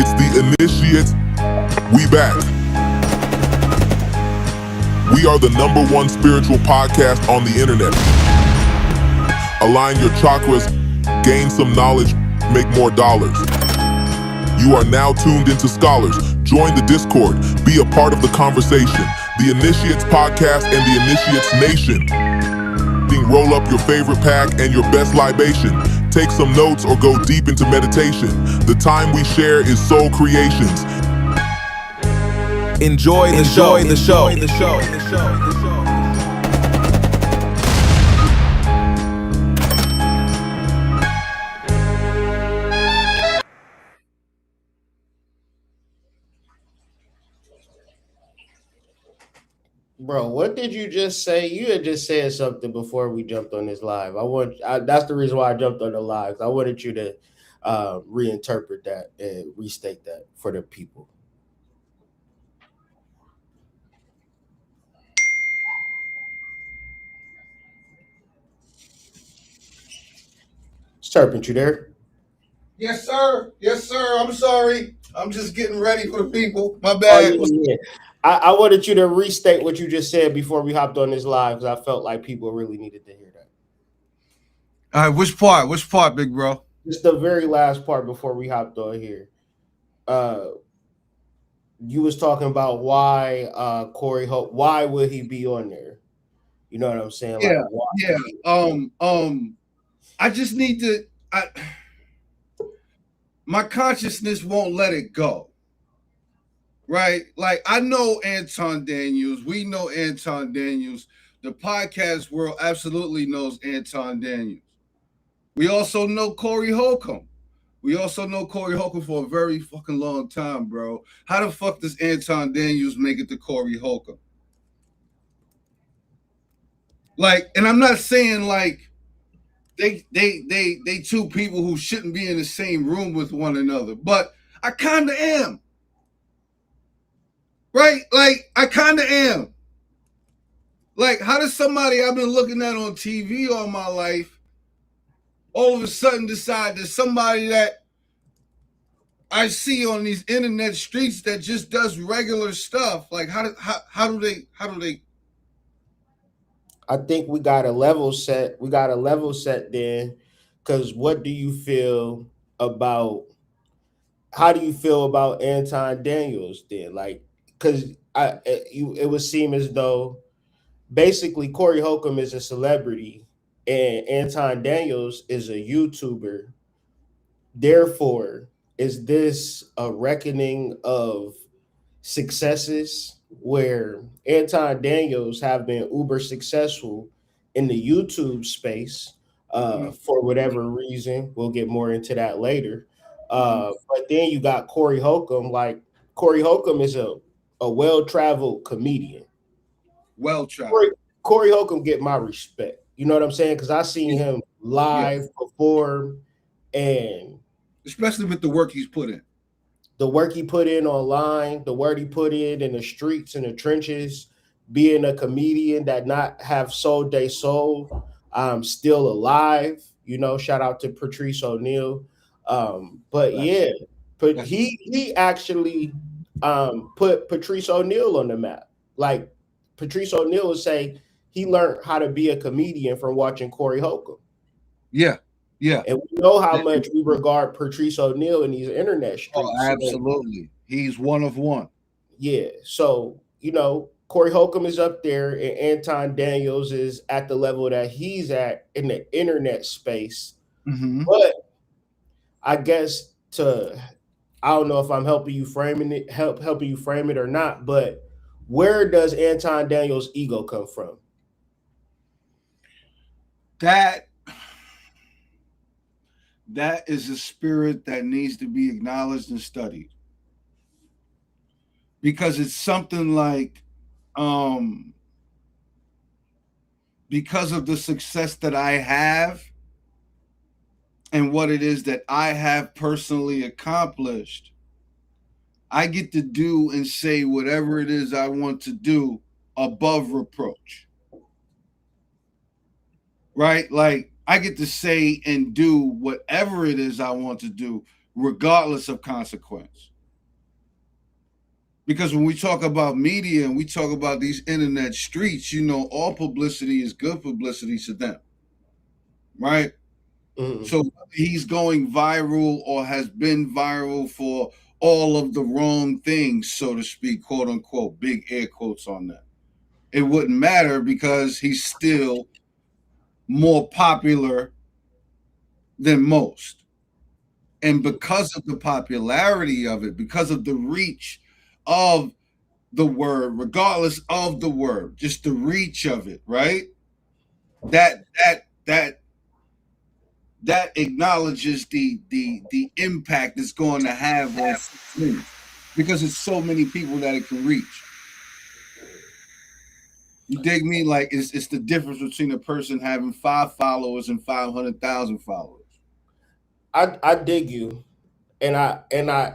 It's the Initiates. We back. We are the #1 spiritual podcast on the internet. Align your chakras, gain some knowledge, make more dollars. You are now tuned into scholars. Join the Discord. Be a part of the conversation. The Initiates Podcast and the Initiates Nation. Roll up your favorite pack and your best libation. Take some notes or go deep into meditation. The time we share is soul creations. Enjoy the show. Bro, what did you just say? You had just said something before we jumped on this live. That's the reason why I jumped on the live. I wanted you to reinterpret that and restate that for the people. Serpent, you there? Yes, sir. I'm sorry. I'm just getting ready for the people. My bad. Yeah. I wanted you to restate what you just said before we hopped on this live because I felt like people really needed to hear that. All right, which part? Which part, big bro? Just the very last part before we hopped on here. You was talking about why Corey Hope, why would he be on there? You know what I'm saying? Yeah, like, I just need to. My consciousness won't let it go. Right? Like, I know Anton Daniels. We know Anton Daniels. The podcast world absolutely knows Anton Daniels. We also know Corey HOLCOMB. We also know Corey HOLCOMB for a very fucking long time, bro. How the fuck does Anton Daniels make it to Corey HOLCOMB? Like, and I'm not saying like they two people who shouldn't be in the same room with one another, but I kind of am. Right? Like, I kind of am. Like, how does somebody I've been looking at on TV all my life all of a sudden decide that somebody that I see on these internet streets that just does regular stuff, like how do they? I think we got a level set. We got a level set then, because what do you feel about? How do you feel about Anton Daniels then? Like, because it would seem as though basically Corey HOLCOMB is a celebrity and Anton Daniels is a YouTuber. Therefore, is this a reckoning of successes where Anton Daniels have been uber successful in the YouTube space for whatever reason? We'll get more into that later. But then you got Corey HOLCOMB. Like, Corey HOLCOMB is a well-traveled comedian. Corey HOLCOMB get my respect. You know what I'm saying? Because I seen him live perform, and especially with the work he's put in. The work he put in online, the work he put in the streets, in the trenches, being a comedian that not have sold they soul, still alive. You know, shout out to Patrice O'Neal. But yeah, but he actually put Patrice O'Neal on the map. Like, Patrice O'Neal would say he learned how to be a comedian from watching Corey HOLCOMB. Yeah. And we know how much we regard Patrice O'Neal in these internet streets. Oh, absolutely. He's one of one. Yeah. So, you know, Corey HOLCOMB is up there and Anton Daniels is at the level that he's at in the internet space. Mm-hmm. But I guess I don't know if I'm helping you frame it or not, but where does Anton Daniels' ego come from? That is a spirit that needs to be acknowledged and studied. Because it's something like, because of the success that I have and what it is that I have personally accomplished, I get to do and say whatever it is I want to do above reproach. Right? Like, I get to say and do whatever it is I want to do, regardless of consequence. Because when we talk about media and we talk about these internet streets, you know, all publicity is good publicity to them, right? Mm-hmm. So he's going viral or has been viral for all of the wrong things, so to speak, quote unquote, big air quotes on that. It wouldn't matter because he's still more popular than most. And because of the popularity of it, because of the reach of the word, regardless of the word, just the reach of it, right? That acknowledges the impact it's going to have on SLIMMY, because it's so many people that it can reach. You dig me? Like it's the difference between a person having 5 followers and 500,000 followers. I dig you, and I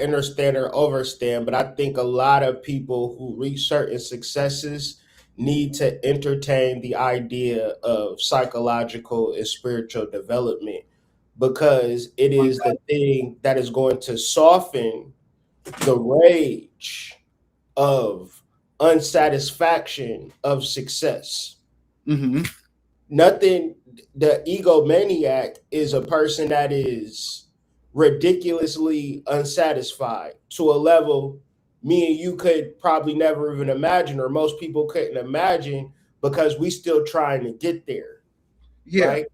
understand or overstand, but I think a lot of people who reach certain successes need to entertain the idea of psychological and spiritual development, because it is the thing that is going to soften the rage of unsatisfaction of success. Mm-hmm. Nothing. The egomaniac is a person that is ridiculously unsatisfied to a level me and you could probably never even imagine, or most people couldn't imagine, because we still trying to get there. Yeah. Right?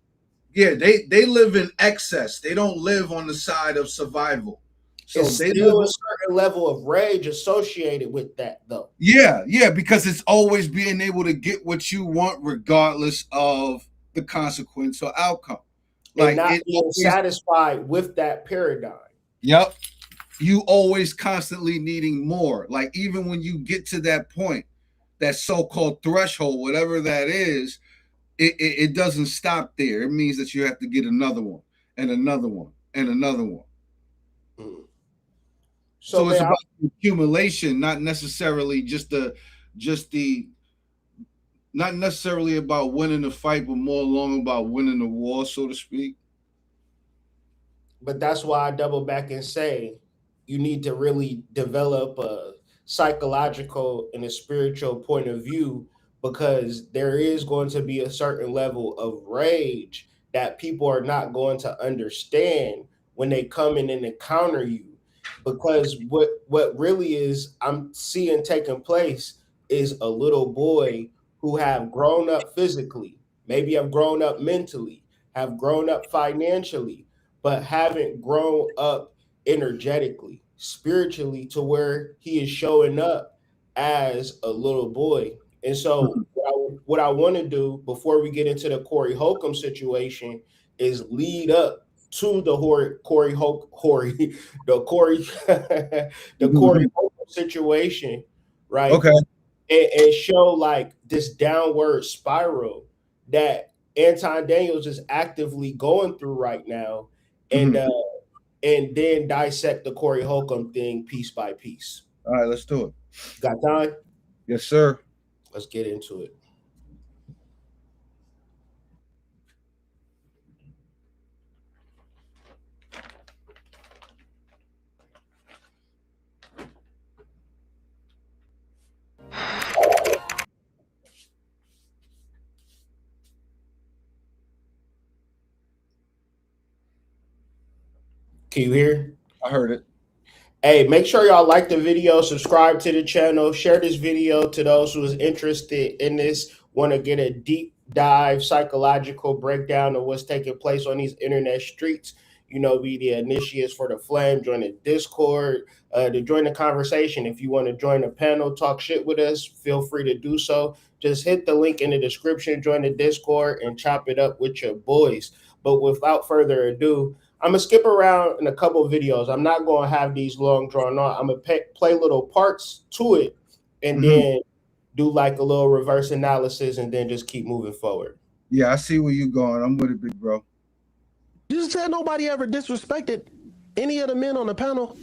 Yeah, they live in excess. They don't live on the side of survival. So it's still a certain level of rage associated with that, though. Yeah, because it's always being able to get what you want, regardless of the consequence or outcome. Like, and not being satisfied with that paradigm. Yep. You always constantly needing more. Like, even when you get to that point, that so-called threshold, whatever that is, it doesn't stop there. It means that you have to get another one and another one and another one. Mm. So it's about accumulation, not necessarily not necessarily about winning the fight, but more along about winning the war, so to speak. But that's why I double back and say you need to really develop a psychological and a spiritual point of view, because there is going to be a certain level of rage that people are not going to understand when they come in and encounter you. Because what really is I'm seeing taking place is a little boy who have grown up physically, maybe have grown up mentally, have grown up financially, but haven't grown up energetically, spiritually, to where he is showing up as a little boy. And so what I want to do before we get into the Corey HOLCOMB situation is lead up to the Corey HOLCOMB situation, right? Okay. And show like this downward spiral that Anton Daniels is actively going through right now, and then dissect the Corey HOLCOMB thing piece by piece. All right, let's do it. Got time? Yes, sir. Let's get into it. Can you hear? I heard it. Hey, make sure y'all like the video, subscribe to the channel, share this video to those who is interested in this, want to get a deep dive psychological breakdown of what's taking place on these internet streets. You know, be the initiates for the flame, join the Discord, to join the conversation. If you want to join the panel, talk shit with us, feel free to do so. Just hit the link in the description, join the Discord, and chop it up with your boys. But without further ado, I'm going to skip around in a couple of videos. I'm not going to have these long drawn on. I'm going to play little parts to it and then do like a little reverse analysis and then just keep moving forward. Yeah, I see where you're going. I'm with it, big bro. You just said nobody ever disrespected any of the men on the panel.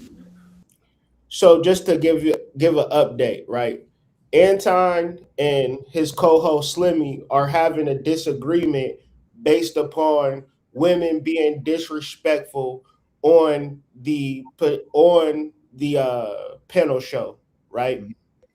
So just to give an update, right? Anton and his co-host SLIMMY are having a disagreement based upon women being disrespectful on the panel show, right?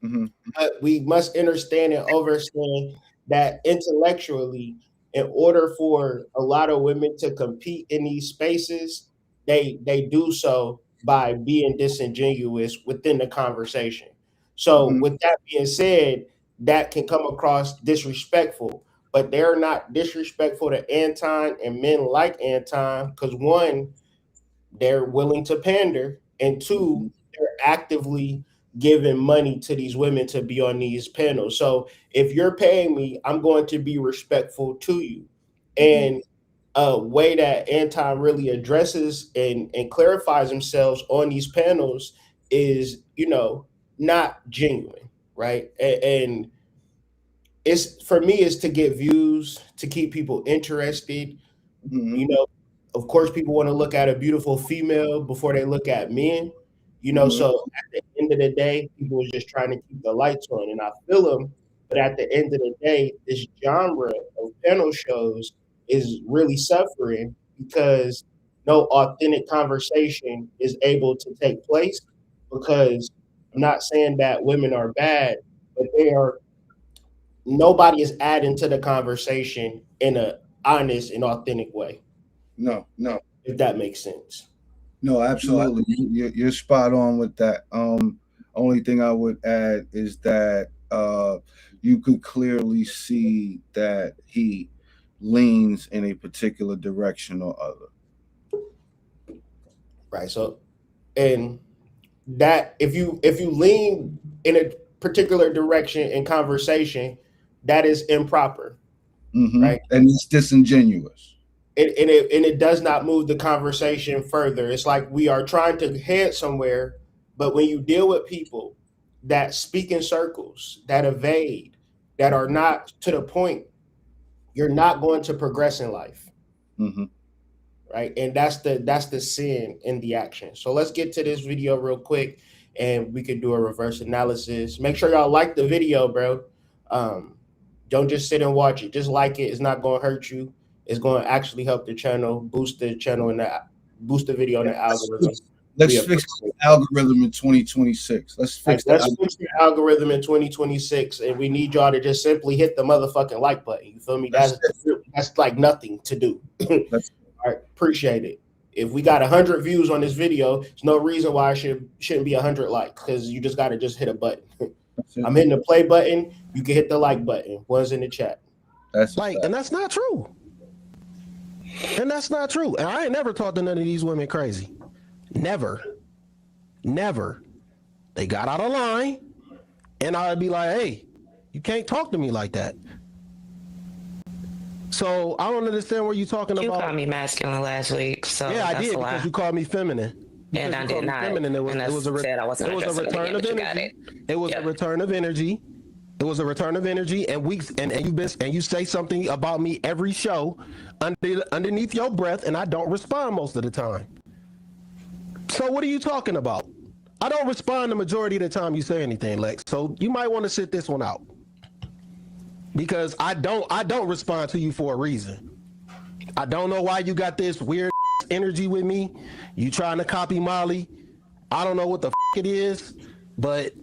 Mm-hmm. But we must understand and understand that intellectually, in order for a lot of women to compete in these spaces, they do so by being disingenuous within the conversation. So, Mm-hmm. with that being said, that can come across disrespectful, but they're not disrespectful to Anton and men like Anton because one, they're willing to pander, and two, they're actively giving money to these women to be on these panels. So if you're paying me, I'm going to be respectful to you. And a way that Anton really addresses and clarifies themselves on these panels is, not genuine, right? And it's for me is to get views, to keep people interested. Mm-hmm. Of course, people want to look at a beautiful female before they look at men. Mhm. So at the end of the day, people are just trying to keep the lights on, and I feel them. But at the end of the day, this genre of panel shows is really suffering because no authentic conversation is able to take place. Because I'm not saying that women are bad, but nobody is adding to the conversation in a honest and authentic way. No, If that makes sense. absolutely. You're spot on with that. Only thing I would add is that you could clearly see that he leans in a particular direction or other. Right. So, and that if you lean in a particular direction in conversation, that is improper, right? And it's disingenuous. And it does not move the conversation further. It's like we are trying to head somewhere, but when you deal with people that speak in circles, that evade, that are not to the point, you're not going to progress in life. Mm-hmm. Right, and that's the sin in the action. So let's get to this video real quick and we can do a reverse analysis. Make sure y'all like the video, bro. Don't just sit and watch it. Just like it. It's not going to hurt you. It's going to actually help the channel, boost the channel, and boost the video in the algorithm. Let's fix the algorithm in 2026. Let's fix the algorithm in 2026, and we need y'all to just simply hit the motherfucking like button. You feel me? That's like nothing to do. All right, appreciate it. If we got 100 views on this video, there's no reason why it shouldn't be 100 likes, because you just got to just hit a button. I'm hitting the play button. You can hit the like button. One's in the chat. And that's not true. And that's not true. And I ain't never talked to none of these women crazy. Never. They got out of line, and I'd be like, hey, you can't talk to me like that. So I don't understand what you're talking about. You called me masculine last week, so yeah, I did because you called me feminine. And I did not. Feminine. It was a return of energy. It was a return of energy. It was a return of energy, and you say something about me every show underneath your breath, and I don't respond most of the time. So what are you talking about? I don't respond the majority of the time you say anything, Lex. So you might want to sit this one out. Because I don't respond to you for a reason. I don't know why you got this weird energy with me. You trying to copy Molly. I don't know what the it is, but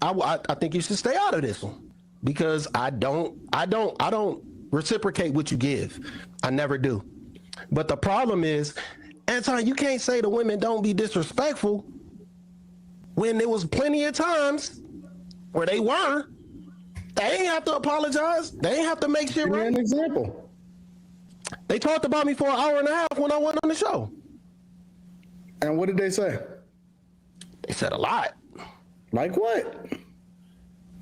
I think you should stay out of this one because I don't reciprocate what you give. I never do. But the problem is, Anton, you can't say the women don't be disrespectful when there was plenty of times where they were. They ain't have to apologize. They ain't have to make shit right. An example. They talked about me for an hour and a half when I went on the show. And what did they say? They said a lot. Like what?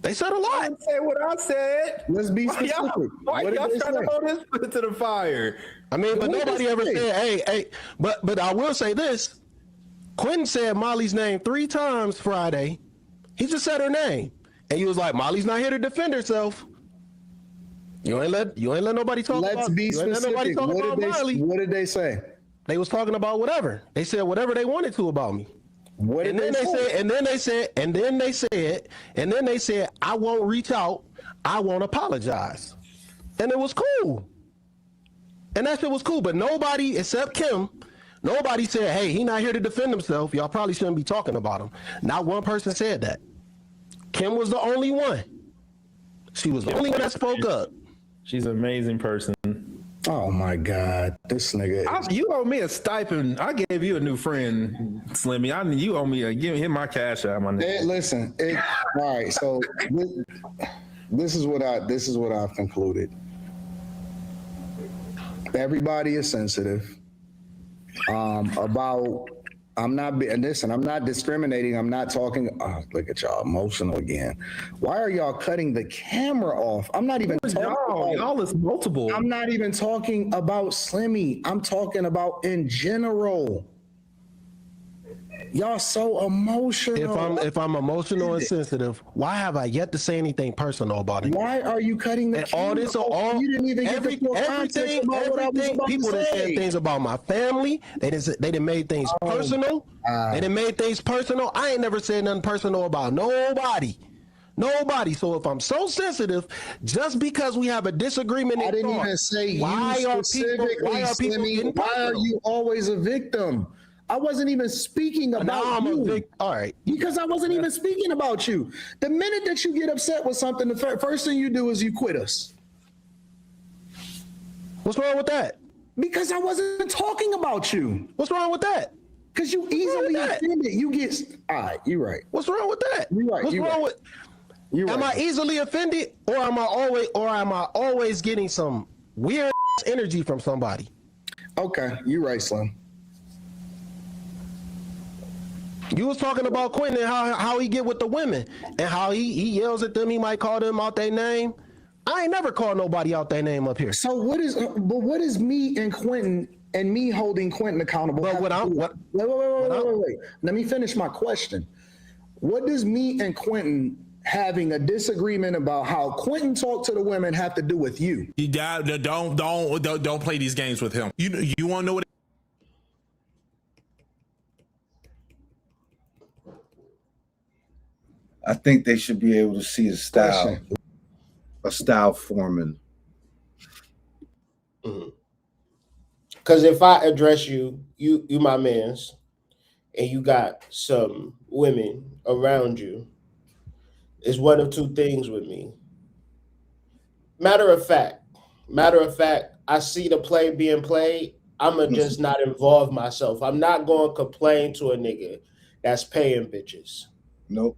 They said a lot. I didn't say what I said. Let's be specific. Why y'all trying to hold this foot to the fire? I mean, but nobody ever said, hey. But I will say this. Quentin said Molly's name 3 times Friday. He just said her name. And he was like, Molly's not here to defend herself. You ain't let nobody talk about. Let's be specific. What did they say? They was talking about whatever. They said whatever they wanted to about me. And then they said, I won't reach out. I won't apologize. And it was cool. And that shit was cool. But nobody except Kim Nobody said, hey, he not here to defend himself. Y'all probably shouldn't be talking about him. Not one person said that. Kim was the only one. She was the only one that spoke up. She's an amazing person. Oh my God, this nigga. You owe me a stipend. I gave you a new friend, Slimmy. You owe me give him my cash out, my nigga. Listen, all right. So this is what I've concluded. Everybody is sensitive about. I'm not discriminating. I'm not talking. Oh, look at y'all, emotional again. Why are y'all cutting the camera off? I'm not even talking about. Y'all is multiple. I'm not even talking about Slimmy. I'm talking about in general. Y'all so emotional. If I'm emotional and sensitive, why have I yet to say anything personal about it? Why are you cutting the camera off? You didn't even get the full context about what I was about people to that say. said things about my family. They didn't made things personal. They didn't made things personal. I ain't never said nothing personal about nobody. Nobody. So if I'm so sensitive, just because we have a disagreement, I didn't even say why you are specifically, people getting why are personal? you always a victim? I wasn't even speaking about you. All right. Because I wasn't even speaking about you. The minute that you get upset with something, the first thing you do is you quit us. What's wrong with that? Because I wasn't talking about you. What's wrong with that? Because you easily offended. You get all right. You're right. What's wrong with that? You're right. What's wrong with? Am I easily offended, or am I always getting some weird energy from somebody? Okay, you're right, Slim. You was talking about Quentin and how he get with the women and how he yells at them. He might call them out their name. I ain't never called nobody out their name up here. So what is me and Quentin and me holding Quentin accountable? But Wait. Let me finish my question. What does me and Quentin having a disagreement about how Quentin talked to the women have to do with you? Don't play these games with him. You want to know what? I think they should be able to see a style forming. Because if I address you my mans, and you got some women around you, it's one of two things with me. Matter of fact, I see the play being played. I'ma just not involve myself. I'm not going to complain to a nigga that's paying bitches. Nope.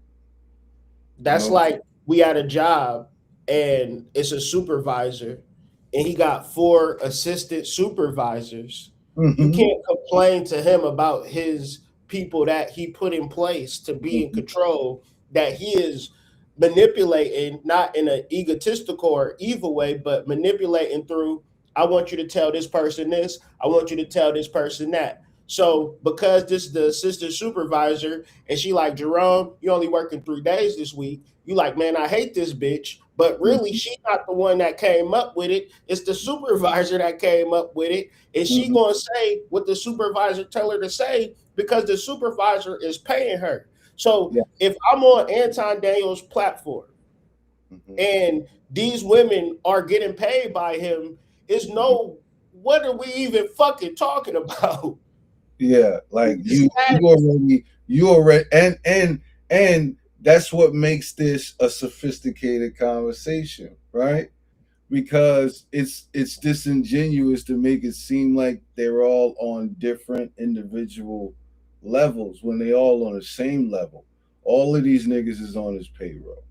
That's like we at a job and it's a supervisor and he got 4 assistant supervisors. Mm-hmm. You can't complain to him about his people that he put in place to be in control, that he is manipulating, not in an egotistical or evil way, but manipulating through, I want you to tell this person this, I want you to tell this person that. So because this is the assistant supervisor and she like, Jerome, you only working 3 days this week. You like, man, I hate this bitch. But really, she's not the one that came up with it. It's the supervisor that came up with it. And she going to say what the supervisor tell her to say because the supervisor is paying her. So if I'm on Anton Daniels' platform and these women are getting paid by him, what are we even fucking talking about? Yeah, like you already and that's what makes this a sophisticated conversation, right? Because it's disingenuous to make it seem like they're all on different individual levels when they all on the same level. All of these niggas is on his payroll,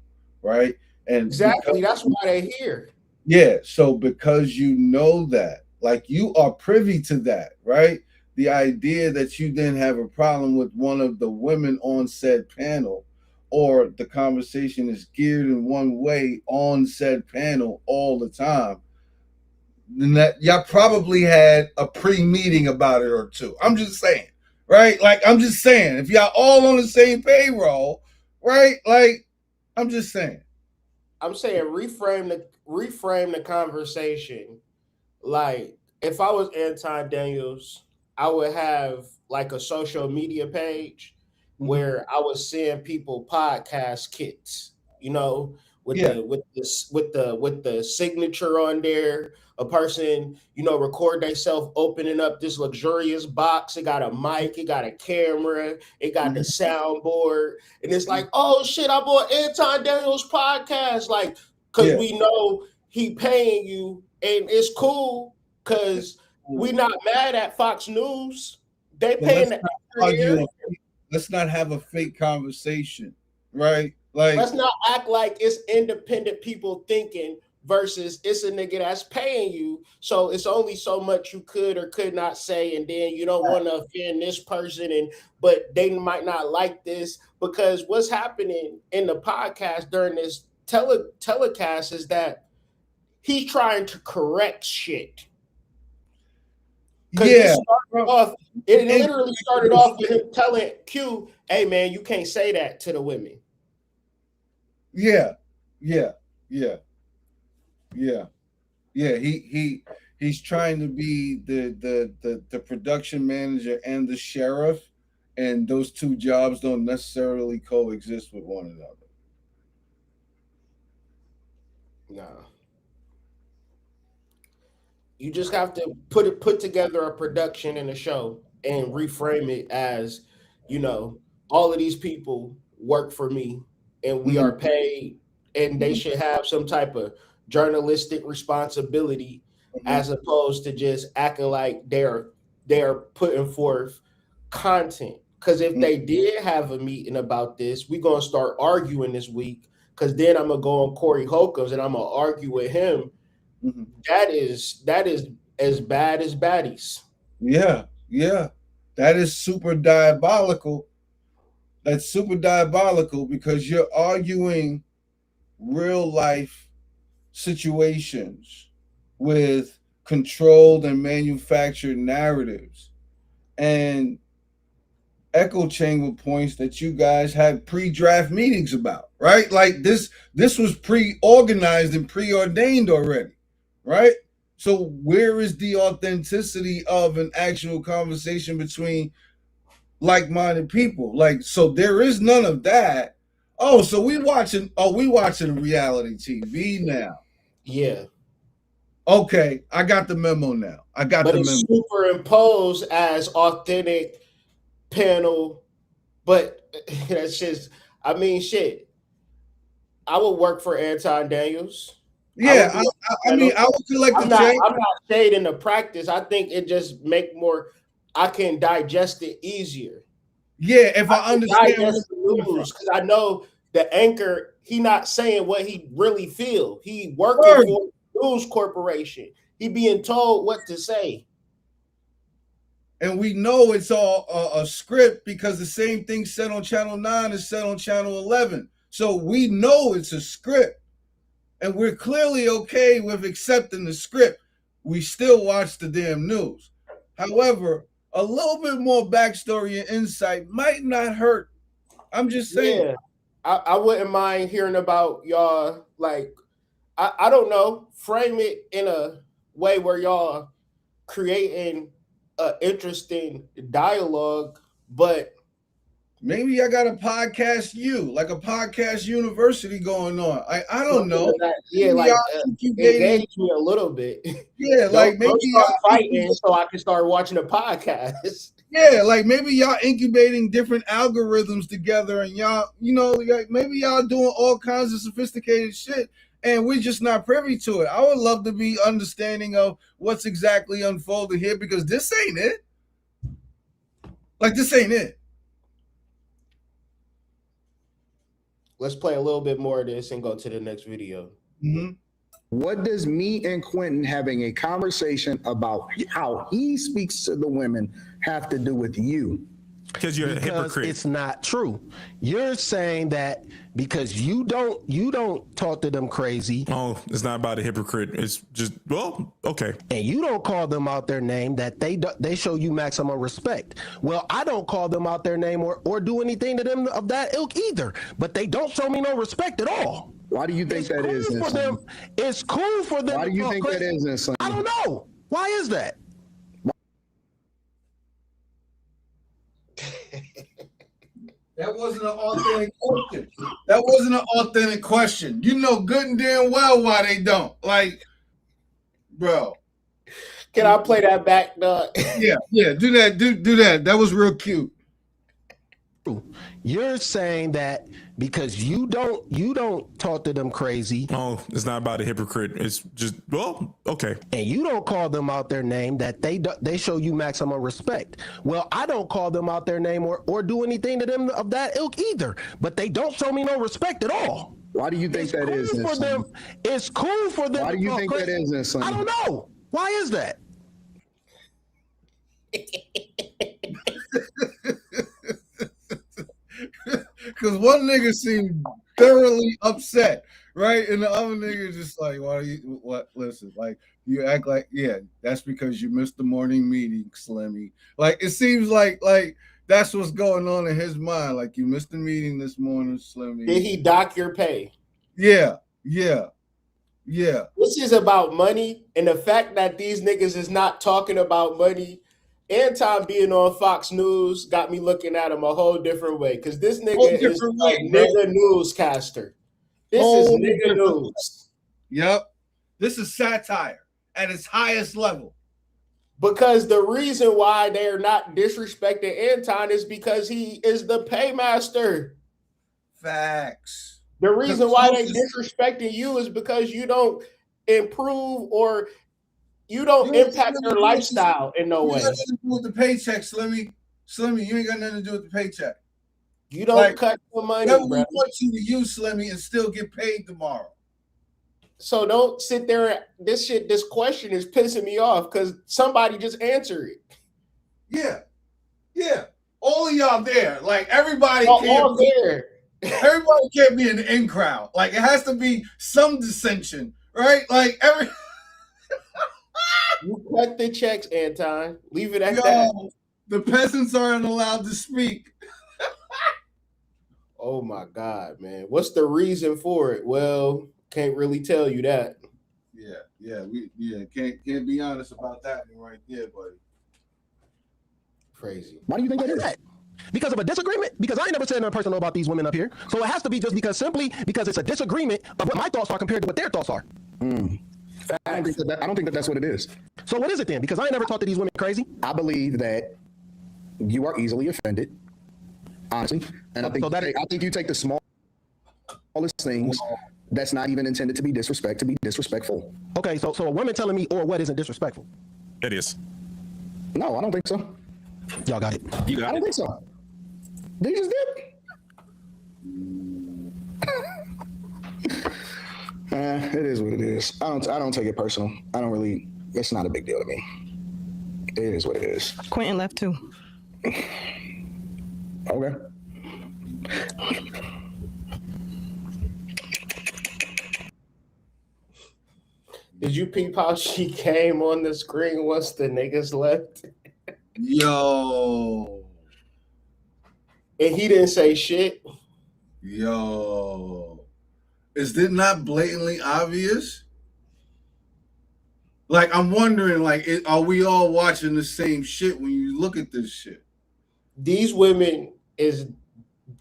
right? And exactly, that's why they're here. Yeah, so because you know that, like you are privy to that, right? The idea that you then have a problem with one of the women on said panel, or the conversation is geared in one way on said panel all the time, then that y'all probably had a pre-meeting about it or two. I'm just saying, right? Like, I'm just saying, if y'all all on the same payroll, right? Like, I'm just saying. I'm saying reframe the conversation. Like, if I was Anton Daniels, I would have like a social media page where I was seeing people podcast kits, with Yeah. the signature on there. A person, record themselves opening up this luxurious box. It got a mic, it got a camera, it got the soundboard, and it's like, oh shit, I'm on Anton Daniels podcast, like, because we know he paying you, and it's cool because we not mad at Fox News. They paying let's not have a fake conversation, right? Like, let's not act like it's independent people thinking versus it's a nigga that's paying you. So it's only so much you could or could not say, and then you don't want to offend this person, but they might not like this, because what's happening in the podcast during this telecast is that he's trying to correct shit. Yeah, it literally started off with him telling Q, "Hey man, you can't say that to the women." Yeah. He's trying to be the production manager and the sheriff, and those two jobs don't necessarily coexist with one another. No. You just have to put together a production and a show and reframe it as, all of these people work for me and we are paid, and they should have some type of journalistic responsibility, as opposed to just acting like they're putting forth content. Because if they did have a meeting about this, we're gonna start arguing this week. Because then I'm gonna go on Corey HOLCOMB and I'm gonna argue with him. That is as bad as baddies. Yeah. That is super diabolical. That's super diabolical, because you're arguing real life situations with controlled and manufactured narratives and echo chamber points that you guys had pre-draft meetings about, right? Like this was pre-organized and preordained already, right? So where is the authenticity of an actual conversation between like-minded people? Like, so there is none of that. Oh, so we watching reality TV now. Yeah. Okay, I got the memo now. But it's superimposed as authentic panel, but that's just, shit. I would work for Anton Daniels. Yeah, I would collect the check. I'm not shading the practice. I think it just make more. I can digest it easier. Yeah, if I understand the news, because I know the anchor, he not saying what he really feel. He working for a news corporation. He being told what to say. And we know it's all a script, because the same thing said on Channel 9 is said on Channel 11. So we know it's a script. And we're clearly okay with accepting the script. We still watch the damn news. However, a little bit more backstory and insight might not hurt. I'm just saying. Yeah, I wouldn't mind hearing about y'all. Like, I don't know, frame it in a way where y'all creating an interesting dialogue, but maybe I got a podcast like a podcast university going on. I don't know. Engage me a little bit. Yeah, like maybe y'all fighting so I can start watching a podcast. Yeah, like maybe y'all incubating different algorithms together, and y'all, like maybe y'all doing all kinds of sophisticated shit, and we're just not privy to it. I would love to be understanding of what's exactly unfolding here, because this ain't it. Like, this ain't it. Let's play a little bit more of this and go to the next video. What does me and Quentin having a conversation about how he speaks to the women have to do with you? Because you're a hypocrite. It's not true. You're saying that because you don't talk to them crazy. Oh, it's not about a hypocrite. It's just, well, okay. And you don't call them out their name, that they show you maximum respect. Well, I don't call them out their name or do anything to them of that ilk either. But they don't show me no respect at all. Why do you think that is? It's cool for them. Why do you think that is? I don't know. Why is that? That That wasn't an authentic question. That wasn't an authentic question. You know good and damn well why they don't. Like, bro. Can I play that back, dog? Yeah, do that. Do that. That was real cute. You're saying that because you don't talk to them crazy. Oh, it's not about a hypocrite. It's just, well, okay. And you don't call them out their name, that they show you maximum respect. Well, I don't call them out their name or do anything to them of that ilk either. But they don't show me no respect at all. Why do you think that is? For them, it's cool for them. Why do you think that is? I don't know. Why is that? Because one nigga seemed thoroughly upset, right? And the other nigga just like, why do you, what? Listen, like, you act like, yeah, that's because you missed the morning meeting, Slimmy. Like, it seems like that's what's going on in his mind. Like, you missed the meeting this morning, Slimmy. Did he dock your pay? Yeah. This is about money, and the fact that these niggas is not talking about money. Anton being on Fox News got me looking at him a whole different way, because this nigga is like nigga newscaster. This is nigga news. Yep. This is satire at its highest level. Because the reason why they're not disrespecting Anton is because he is the paymaster. Facts. The reason why they disrespecting you is because you don't improve or you don't impact your lifestyle in no way. You ain't got nothing to do with the paycheck, Slimmy. Slimmy, you ain't got nothing to do with the paycheck. You don't cut the money, bro. We want you to use Slimmy and still get paid tomorrow. So don't sit there. This question is pissing me off because somebody just answered it. Yeah. All of y'all there. Like, everybody all there. Everybody can't be in the in crowd. Like, it has to be some dissension, right? Like, You cut the checks, Anton. Leave it at that. The peasants aren't allowed to speak. Oh my God, man. What's the reason for it? Well, can't really tell you that. We can't be honest about that one right there, buddy. Crazy. Why do you think that is? Because of a disagreement? Because I ain't never said nothing personal about these women up here. So it has to be just because it's a disagreement of what my thoughts are compared to what their thoughts are. I don't think that's what it is. So what is it then? Because I ain't never talked to these women crazy. I believe that you are easily offended, honestly, and I think you take the smallest things that's not even intended to be disrespectful. Okay, so a woman telling me or what isn't disrespectful? It is. No, I don't think so. Y'all got it. You got it. I don't think so. They just did. It is what it is. I don't take it personal. I don't really. It's not a big deal to me. It is what it is. Quentin left too. Okay. Did you peep how she came on the screen once the niggas left? Yo. And he didn't say shit. Yo. Is it not blatantly obvious? Like, I'm wondering, like, are we all watching the same shit when you look at this shit? These women is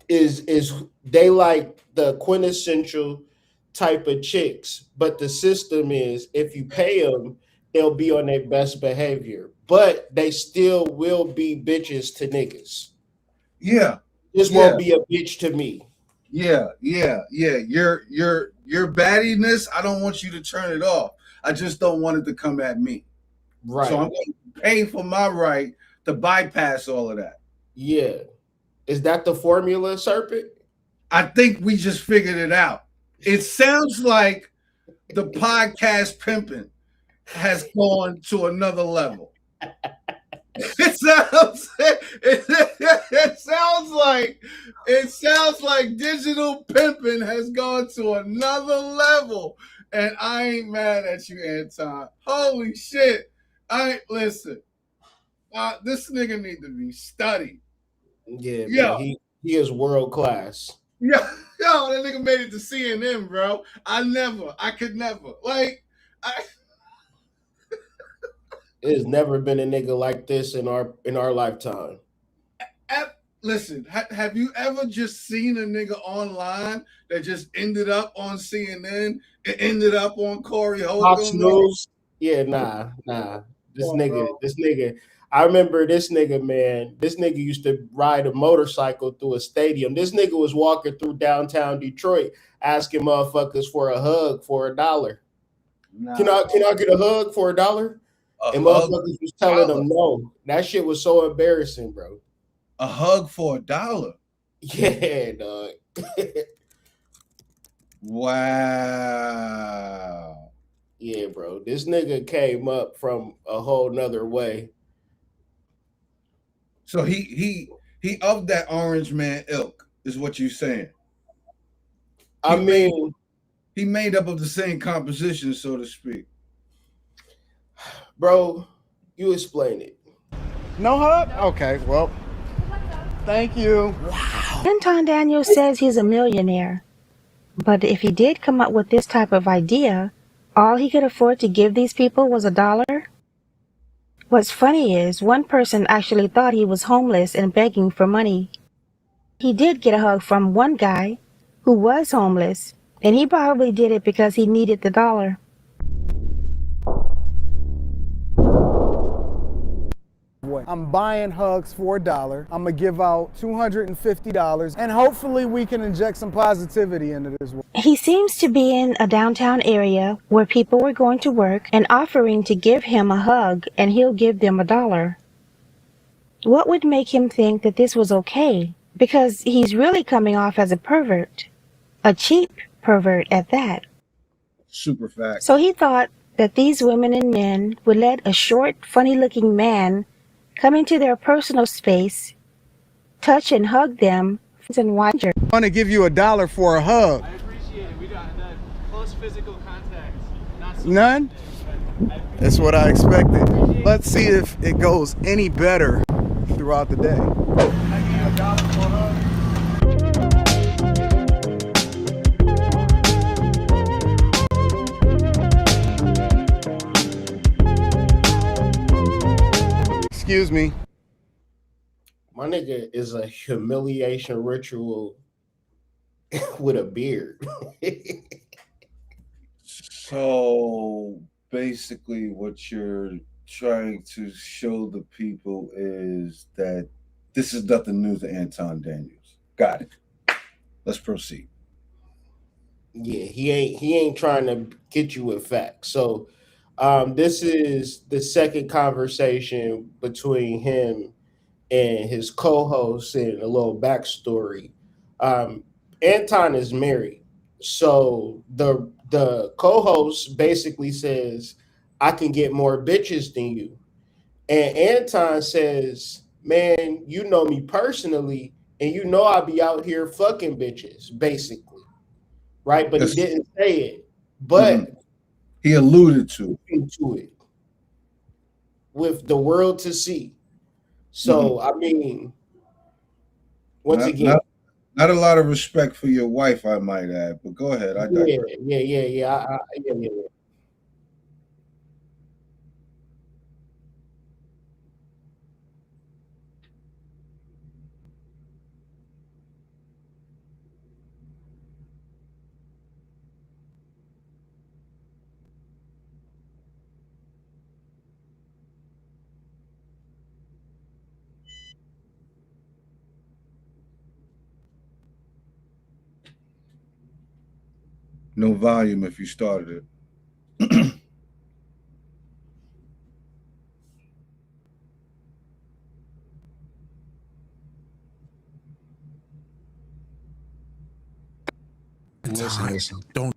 they like the quintessential type of chicks, but the system is if you pay them, they'll be on their best behavior, but they still will be bitches to niggas. Yeah. This won't be a bitch to me. Yeah. Your baddiness, I don't want you to turn it off. I just don't want it to come at me. Right. So I'm going to pay for my right to bypass all of that. Yeah. Is that the formula, Serpent? I think we just figured it out. It sounds like the podcast pimping has gone to another level. It sounds like digital pimping has gone to another level, and I ain't mad at you, Anton. Holy shit! Listen. This nigga need to be studied. Yeah, man, he is world class. Yo, that nigga made it to CNN, bro. I could never. Like, There's never been a nigga like this in our lifetime. listen, have you ever just seen a nigga online that just ended up on CNN and ended up on Corey Fox Holcomb? News? Yeah, nah. This nigga. I remember this nigga, man. This nigga used to ride a motorcycle through a stadium. This nigga was walking through downtown Detroit asking motherfuckers for a hug for $1. Nah. Can I get a hug for $1? And motherfuckers was telling them no. That shit was so embarrassing, bro. A hug for $1? Yeah, dog. Wow. Yeah, bro. This nigga came up from a whole nother way. So he of that orange man ilk, is what you're saying. He made up of the same composition, so to speak. Bro, you explain it. No hug? Okay, well, thank you. Wow. Anton Daniels says he's a millionaire. But if he did come up with this type of idea, all he could afford to give these people was $1? What's funny is one person actually thought he was homeless and begging for money. He did get a hug from one guy who was homeless, and he probably did it because he needed the $1. I'm buying hugs for $1. I'm gonna give out $250, and hopefully we can inject some positivity into this world. He seems to be in a downtown area where people were going to work and offering to give him a hug, and he'll give them $1. What would make him think that this was okay? Because he's really coming off as a pervert. A cheap pervert at that. Super fact. So he thought that these women and men would let a short, funny-looking man come into their personal space, touch and hug them, and watch her. I want to give you $1 for a hug. I appreciate it. We got that close physical contact. Not so None? That's what I expected. Let's see if it goes any better throughout the day. Excuse me. My nigga is a humiliation ritual with a beard. So basically what you're trying to show the people is that this is nothing new to Anton Daniels. Got it. Let's proceed. Yeah, he ain't trying to get you with facts. So this is the second conversation between him and his co-host, and a little backstory. Anton is married. So the co-host basically says, I can get more bitches than you. And Anton says, man, you know me personally, and you know I be out here fucking bitches, basically. Right? But he didn't say it. But he alluded to it with the world to see. So I mean, once again, not a lot of respect for your wife, I might add. But go ahead. Yeah. No volume if you started it. Listen. Don't.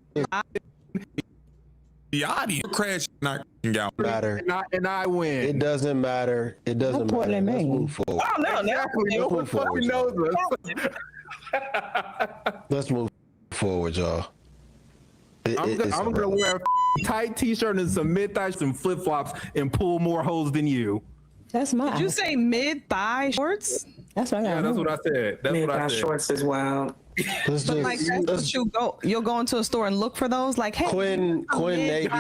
The audio crash not out. Matter. And I win. It doesn't matter. It doesn't matter. Let's move forward. Oh, no, let's move forward. Let's move forward, y'all. I'm gonna wear a tight t-shirt and some mid-thighs and flip-flops and pull more hoes than you. That's mine. Did you say mid-thigh shorts? That's what I got. Yeah, that's what I said. That's what I said. Shorts as well. But like, that's what you'll go into a store and look for those. Like, hey, Quinn AD,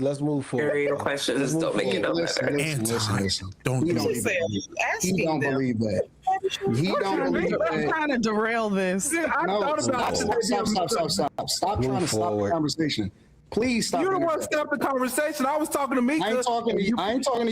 let's move forward. Your questions don't make it no better. Listen. Don't He don't believe that. He don't believe that. I'm trying to derail this. No, stop trying to stop the conversation. Please stop. You don't want to stop the conversation. I was talking to me. I ain't talking to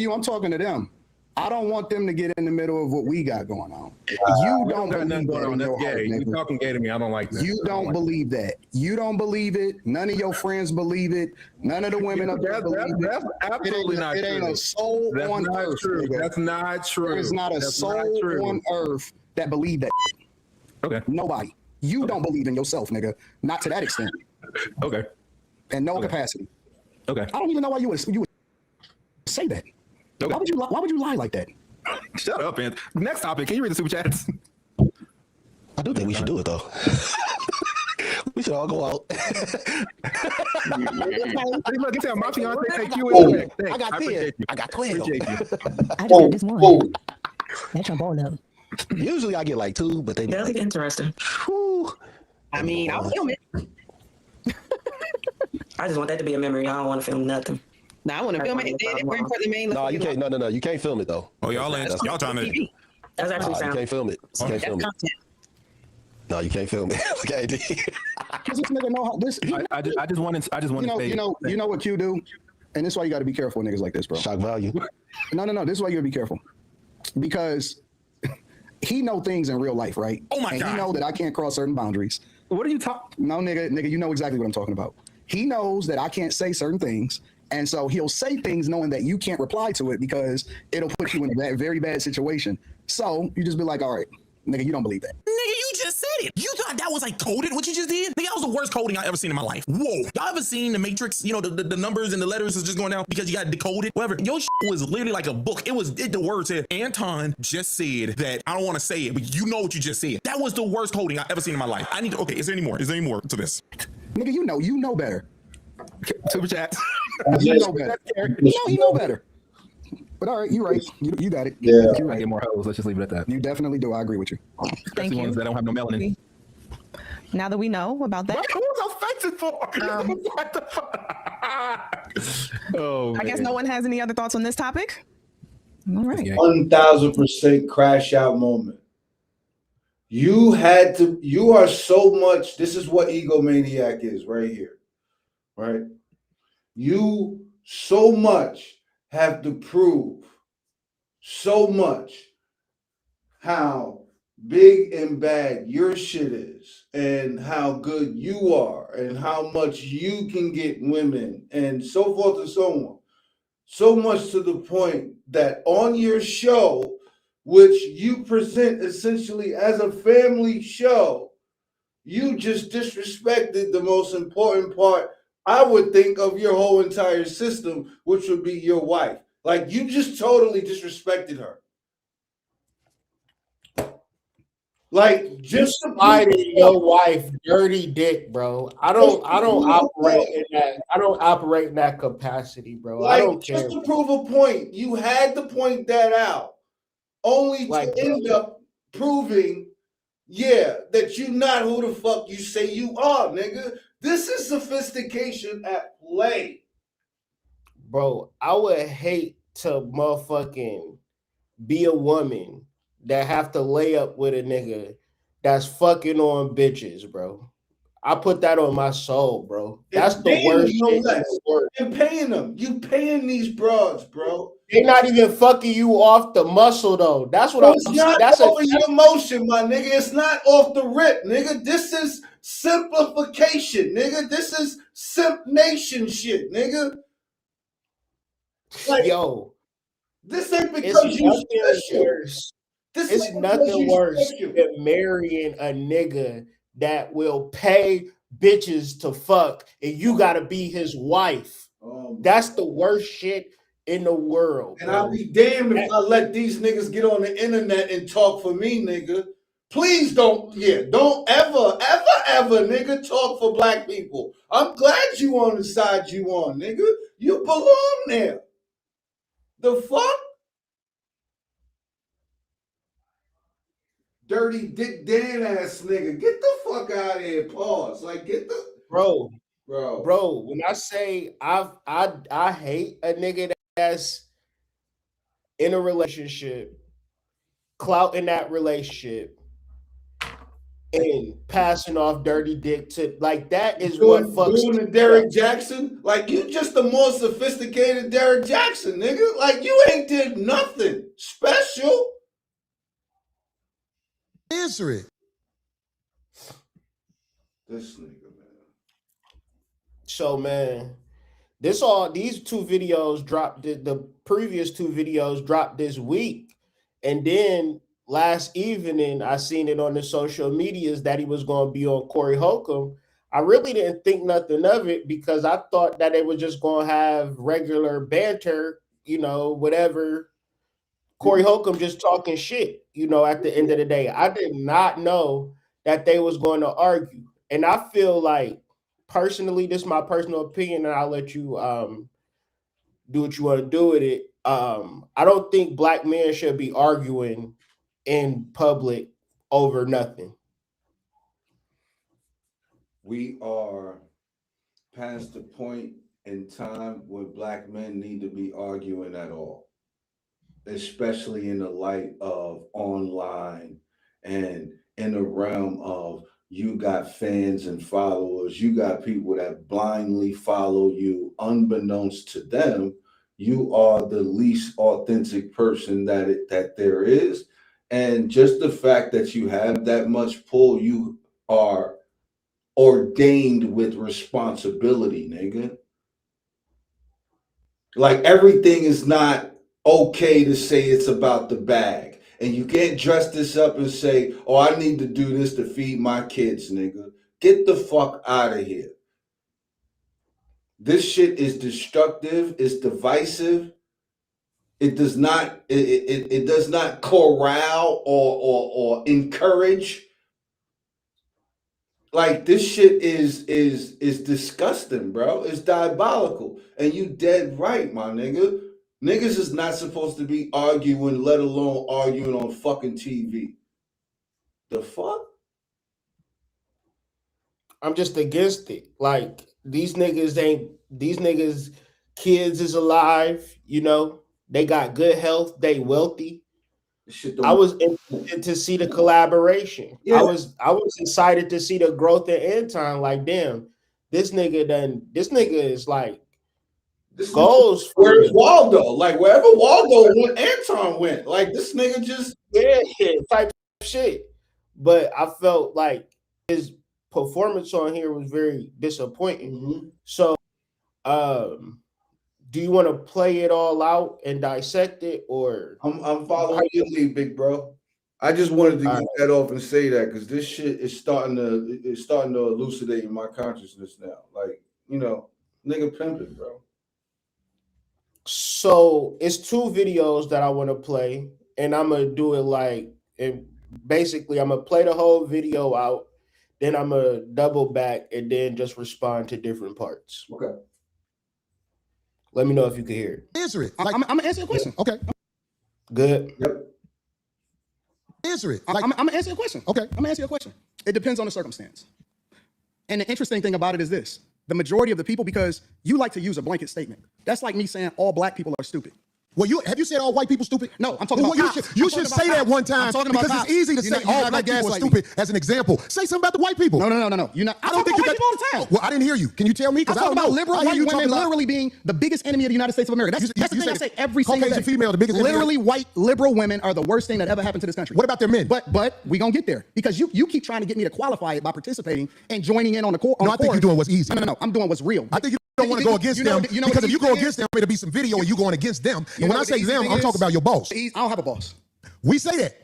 you. I'm talking to them. I don't want them to get in the middle of what we got going on. You don't believe that in your heart, nigga. You talking gay to me. I don't like that. You don't believe that. You don't believe it. None of your friends believe it. None of the women up there believe it. That's absolutely not true. It ain't a soul on earth. That's not true. There's not a soul on earth that believe that. Okay. Nobody. You don't believe in yourself, nigga. Not to that extent. Okay. In no capacity. Okay. I don't even know why you would say that. Okay. Why would you lie like that? Shut up, man. Next topic. Can you read the super chats? I do think we should do it though. We should all go out. Look, tell my fiance take you in. I got 10. I got 12. I just got this one. That's your ball up. Usually I get like 2, but that'll be interesting. Whew. I mean, I'll film it. I just want that to be a memory. I don't want to film nothing. No, I want to film it. No, you can't. No. You can't film it though. Oh, y'all trying to. That's actually you can't film it. You can't film it. No, you can't film it. Okay. Because this nigga know how this. I just wanted to say. You know what you do, and this is why you got to be careful, niggas like this, bro. Shock value. No. This is why you got to be careful, because he know things in real life, right? Oh my God. He know that I can't cross certain boundaries. What are you talking? No, nigga, you know exactly what I'm talking about. He knows that I can't say certain things. And so he'll say things knowing that you can't reply to it because it'll put you in a very bad situation. So you just be like, all right, nigga, you don't believe that. Nigga, you just said it. You thought that was like coded, what you just did? Nigga, that was the worst coding I ever seen in my life. Whoa. Y'all ever seen the Matrix? You know, the numbers and the letters is just going down because you got decoded? Whatever. Your shit was literally like a book. The word said, Anton just said that. I don't want to say it, but you know what you just said. That was the worst coding I ever seen in my life. Okay, is there any more? Is there any more to this? Nigga, you know better. Super chat. You know better. You know better. But all right, you're right. You got it. Yeah. You're right. Get more hoes. Let's just leave it at that. You definitely do. I agree with you. Especially ones that don't have no melanin. Now that we know about that. What was offensive for? What the fuck? Oh, I guess no one has any other thoughts on this topic? All right. 1000% crash out moment. You are so much. This is what egomaniac is right here. Right? You so much have to prove so much how big and bad your shit is and how good you are and how much you can get women and so forth and so on. So much to the point that on your show, which you present essentially as a family show, you just disrespected the most important part, I would think, of your whole entire system, which would be your wife. Like, you just totally disrespected her. Like, just providing your wife dirty dick, bro. I don't operate in that. I don't operate in that capacity, bro. Like, I don't care. just to prove a point, you had to point that out, only to end up proving, that you not who the fuck you say you are, nigga. This is sophistication at play. Bro, I would hate to motherfucking be a woman that have to lay up with a nigga that's fucking on bitches, bro. I put that on my soul, bro. That's the worst shit. You're paying them. You paying these broads, bro. They're not even fucking you off the muscle, though. That's what I'm saying. That's over your emotion, my nigga. It's not off the rip, nigga. This is simplification, nigga. This is simp nation shit, nigga. Like, yo, this ain't because you special. It's nothing worse than marrying a nigga that will pay bitches to fuck and you gotta be his wife. That's the worst shit in the world. And I'll be damned if I let these niggas get on the internet and talk for me, nigga. Please don't ever, nigga, talk for black people. I'm glad you on the side you on, nigga. You belong there. The fuck? Dirty Dick Dan ass nigga. Get the fuck out of here. Pause. Like, get the bro. Bro. When I say I hate a nigga that's in a relationship, clout in that relationship, and passing off dirty dick to like that is what fucks doing the Derek Jackson. Like, you just the more sophisticated Derek Jackson, nigga. Like, you ain't did nothing special. Answer it. This nigga, man. So, man, these two videos dropped. The previous two videos dropped this week, and then last evening I seen it on the social medias that he was going to be on Corey Holcomb. I really didn't think nothing of it because I thought that they were just going to have regular banter, whatever. Corey Holcomb just talking shit, at the end of the day. I did not know that they was going to argue. And I feel like, personally, this is my personal opinion, and I'll let you do what you want to do with it. I don't think black men should be arguing in public over nothing. We are past the point in time where black men need to be arguing at all, especially in the light of online and in the realm of you got fans and followers, you got people that blindly follow you unbeknownst to them. You are the least authentic person that there is. And just the fact that you have that much pull, you are ordained with responsibility, nigga. Like, everything is not okay to say it's about the bag. And you can't dress this up and say, oh, I need to do this to feed my kids, nigga. Get the fuck out of here. This shit is destructive, it's divisive. It does not it does not corral or encourage. Like, this shit is disgusting, bro. It's diabolical. And you dead right, my nigga. Niggas is not supposed to be arguing, let alone arguing on fucking TV. The fuck? I'm just against it. Like, these niggas, kids is alive, they got good health, they wealthy. I was interested to see the collaboration. Yeah. I was excited to see the growth in Anton. Like, damn, this nigga is like goals. Where's Waldo? Like, wherever Waldo went, Anton went. Like, this nigga just type shit. But I felt like his performance on here was very disappointing. Mm-hmm. So, do you want to play it all out and dissect it, or I'm following your lead, big bro? I just wanted to get that off and say that because this shit is starting to elucidate in my consciousness now. Like, nigga pimping, bro. So it's two videos that I want to play, and I'm gonna do it basically I'm gonna play the whole video out, then I'm gonna double back and then just respond to different parts. Okay. Let me know if you can hear it. Answer it. I'm gonna answer your question. Okay. Good. Yep. Answer it. I'm gonna answer your question. Okay. I'm gonna answer your question. It depends on the circumstance. And the interesting thing about it is this: the majority of the people, because you like to use a blanket statement. That's like me saying all black people are stupid. Well, have you said all white people stupid? No, I'm talking about you should say that one time because it's easy to say all black people are stupid as an example. Say something about the white people. No. You're not. I don't think you got all the time. Well, I didn't hear you. Can you tell me? I'm talking about liberal white women literally being the biggest enemy of the United States of America. That's the thing I say every single day. Caucasian female, the biggest enemy. Literally, white liberal women are the worst thing that ever happened to this country. What about their men? But we gonna get there because you keep trying to get me to qualify it by participating and joining in on the core. No, I think you're doing what's easy. No. I'm doing what's real. I think you don't want to go against them because if you go against them, it'll be some video and you going against them. And when I say them, I'm talking about your boss. I don't have a boss. We say that.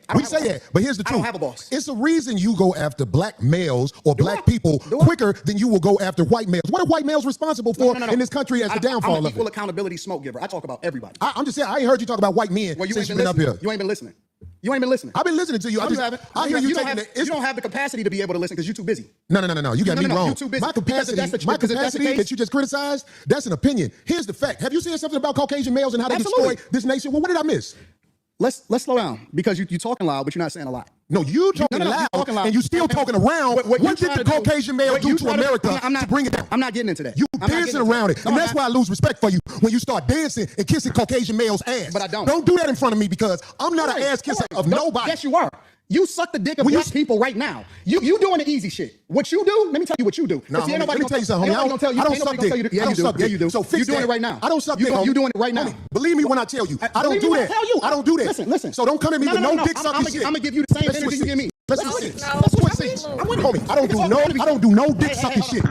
But here's the truth. I don't have a boss. It's a reason you go after black males or black people quicker than you will go after white males. What are white males responsible for in this country as the downfall of it? I'm an equal accountability smoke giver. I talk about everybody. I'm just saying, I ain't heard you talk about white men since you've been up here. You ain't been listening. You ain't been listening. I've been listening to you. I hear you don't have the capacity to be able to listen because you're too busy. No. You got me wrong. You're too busy. My capacity that you just criticized, that's an opinion. Here's the fact. Have you seen something about Caucasian males and how they destroy this nation? Well, what did I miss? let's slow down because you're talking loud, but you're not saying a lot. No, you talking loud, and you still talking around. What did the Caucasian male do to America to bring it down? I'm not getting into that. You dancing around it, and that's why I lose respect for you when you start dancing and kissing Caucasian males' ass. But I don't. Don't do that in front of me because I'm not an ass kisser of nobody. Yes, you are. You suck the dick of black people right now. You doing the easy shit. What you do? Let me tell you what you do. No, let me tell you something, homie. I don't suck dick. Yeah, you do. So fix you doing it right now. I don't suck dick. You doing it right now. Believe me when I tell you. I don't do that. I don't do that. Listen. So don't come at me with no dick sucking shit. I'm gonna give you the same energy you give me. Let's switch. Homie, I don't do no dick sucking shit.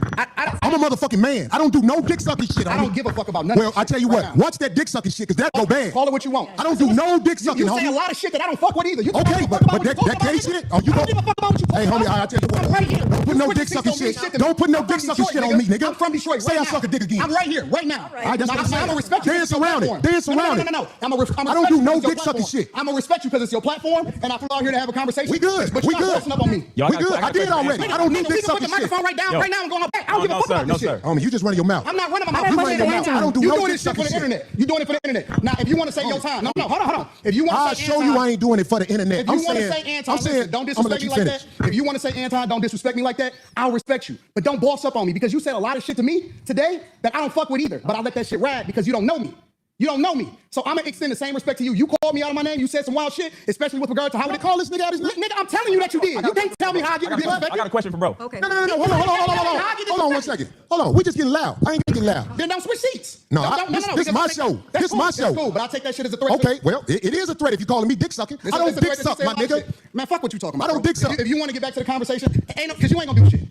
I'm a motherfucking man. I don't do no dick sucking shit. I don't give a fuck about nothing. Well, I tell you what, watch that dick sucking shit, because that go bad. Call it what you want. I don't do no dick sucking, homie. You say a lot of shit that I don't fuck with either. Okay, but that gay shit? Oh, you don't give a fuck about what you talk about. Hey, homie, I tell you what. I'm right here. Don't put no dick sucking shit. Don't put no dick sucking shit on me, nigga. I'm from Detroit. Say I suck a dick again. I'm right here, right now. All right, that's what I'm saying. I'm gonna respect you. Dance around it. Dance around it. No. I don't do no dick sucking shit. I'm gonna respect you because it's your platform, and I flew out here to have a conversation. We good. But you're not posting up on me. We good. I did already. I don't need dick sucking shit. Put the microphone right down, right now. I'm going up back. I don't give a fuck about this shit. Homie, you just running your mouth. I'm not running my mouth. You running your mouth. I don't do no doing dick this shit for sucking the shit. internet. You doing it for the internet. Now, if you want to say your time, no, hold on. If you want I'll to say show you I ain't doing it for the internet. If you want to say Anton, listen, don't disrespect me like that. If you want to say Anton, don't disrespect me like that. I'll respect you, but don't boss up on me because you said a lot of shit to me today that I don't fuck with either. But I let that shit ride because you don't know me. You don't know me. So I'm gonna extend the same respect to you. You called me out of my name. You said some wild shit, especially with regard to how we call this nigga out his name. Nigga, I'm telling you that you did. You can't tell me how I get disrespected. I got a question for bro. Okay. No. Hold on 1 second. Hold on. We just getting loud. I ain't getting loud. Then don't switch seats. No, this my show. This my show. That's cool, but I'll take that shit as a threat. Okay, well, it is a threat if you're calling me dick sucking. I don't dick suck, my nigga. Man, fuck what you talking about. I don't dick suck. If you want to get back to the conversation, because you ain't gonna do shit.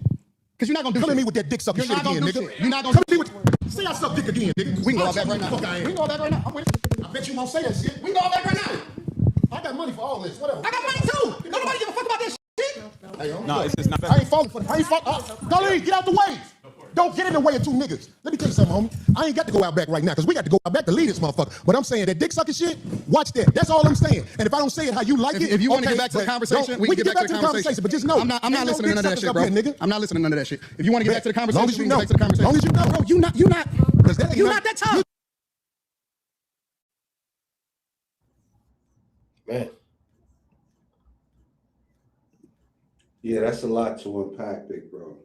Because you're not gonna do shit. Come at me with that dick sucking shit again, nigga. You're not gonna do shit. Say I suck dick again, nigga. We can go all back right now. We can go all back right now. I'm with it. I bet you won't say that shit. We can go all back right now. I got money for all this. Whatever. I got money too. Nobody give a fuck about this shit. Hey, No, it's not. I ain't falling for it. I ain't falling. Go get out the way. Don't get in the way of two niggas. Let me tell you something, homie. I ain't got to go out back right now because we got to go out back to lead this motherfucker. But I'm saying that dick sucking shit, watch that. That's all I'm saying. And if I don't say it how you like it, if you want to get back to the conversation, we can get back to the conversation. But just know, I'm not listening to none of that shit, bro. Nigga. I'm not listening to none of that shit. If you want to get back to the conversation, Long as you we know. can get back to the conversation. Long as you know. Bro, you're not that tough. Man. Yeah, that's a lot to unpack, big bro.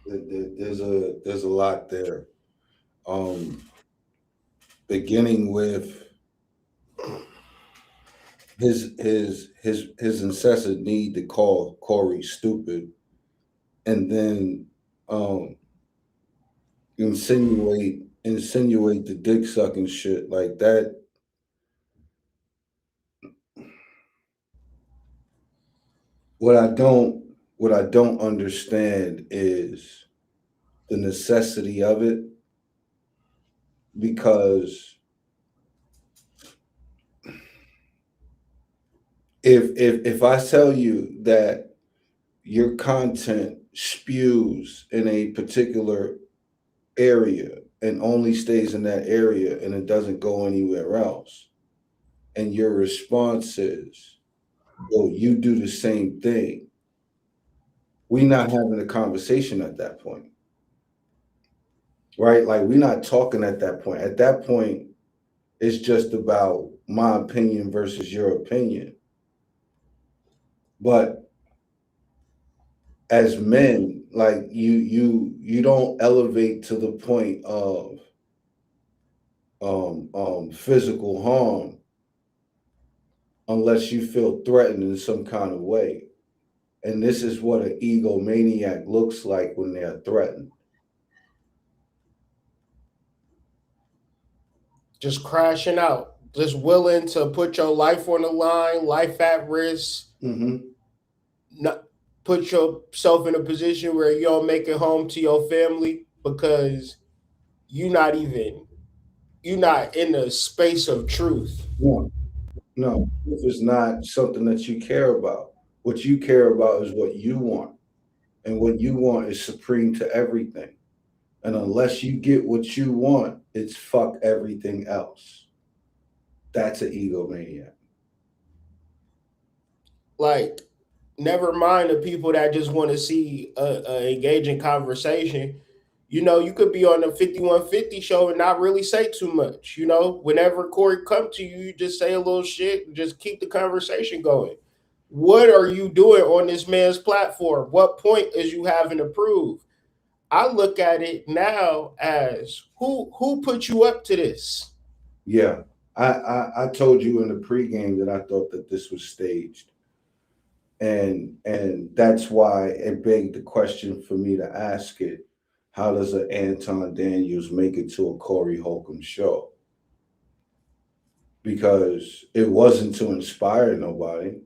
There's a lot there. Beginning with his incessant need to call Corey stupid, and then insinuate the dick sucking shit like that. What I don't understand is the necessity of it, because if I tell you that your content spews in a particular area and only stays in that area and it doesn't go anywhere else, and your response is, well, you do the same thing, we're not having a conversation at that point, right? Like, we're not talking at that point. At that point, it's just about my opinion versus your opinion. But as men, like, you don't elevate to the point of physical harm unless you feel threatened in some kind of way. And this is what an egomaniac looks like when they're threatened. Just crashing out, just willing to put your life on the line, life at risk. Not put yourself in a position where you don't make it home to your family because you're not in the space of truth. No, if it's not something that you care about. What you care about is what you want. And what you want is supreme to everything. And unless you get what you want, it's fuck everything else. That's an egomaniac. Like, never mind the people that just want to see an engaging conversation. You know, you could be on the 5150 show and not really say too much. You know, whenever Corey come to you, you just say a little shit and just keep the conversation going. What are you doing on this man's platform? What point is you having to prove? I look at it now as who put you up to this? Yeah. I told you in the pregame that I thought that this was staged. And that's why it begged the question for me to ask it. How does an Anton Daniels make it to a Corey HOLCOMB show? Because it wasn't to inspire nobody.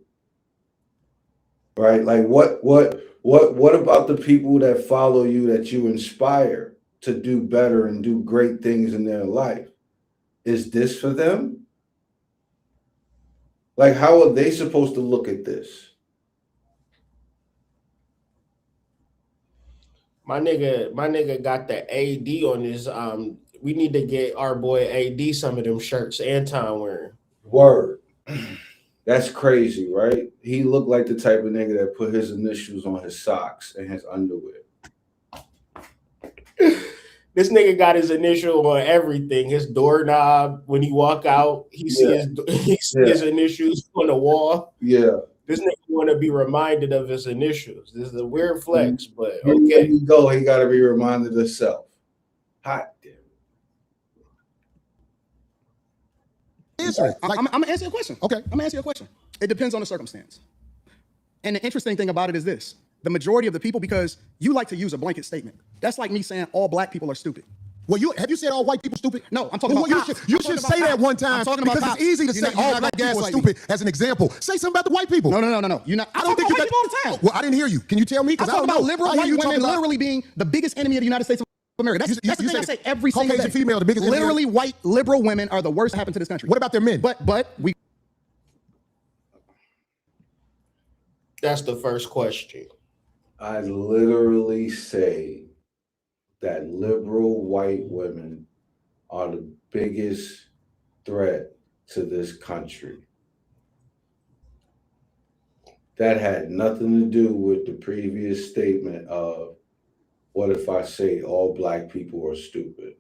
Right? Like what about the people that follow you that you inspire to do better and do great things in their life? Is this for them? Like, how are they supposed to look at this? My nigga got the AD on his we need to get our boy AD some of them shirts Anton wearing. Word. That's crazy, right? He looked like the type of nigga that put his initials on his socks and his underwear. This nigga got his initial on everything. His doorknob, when he walk out, he see his initials on the wall. Yeah. This nigga want to be reminded of his initials. This is a weird flex, but Here okay. you go. He got to be reminded of self. Hot damn. Answer. I'm gonna answer your question. Okay, I'm gonna answer your question. It depends on the circumstance. And the interesting thing about it is this: the majority of the people, because you like to use a blanket statement. That's like me saying all black people are stupid. Well, have you said all white people stupid? No, I'm talking about cops. You should say that one time because it's easy to say all black people are stupid as an example. Say something about the white people. No. You're not. I don't think you got all the time. Well, I didn't hear you. Can you tell me? I'm talking about liberal white women literally being the biggest enemy of the United States of America. That's the thing I say every single day. Female, the biggest literally white liberal women are the worst that happen to this country. What about their men? But we. That's the first question. I literally say that liberal white women are the biggest threat to this country. That had nothing to do with the previous statement of what if I say all black people are stupid?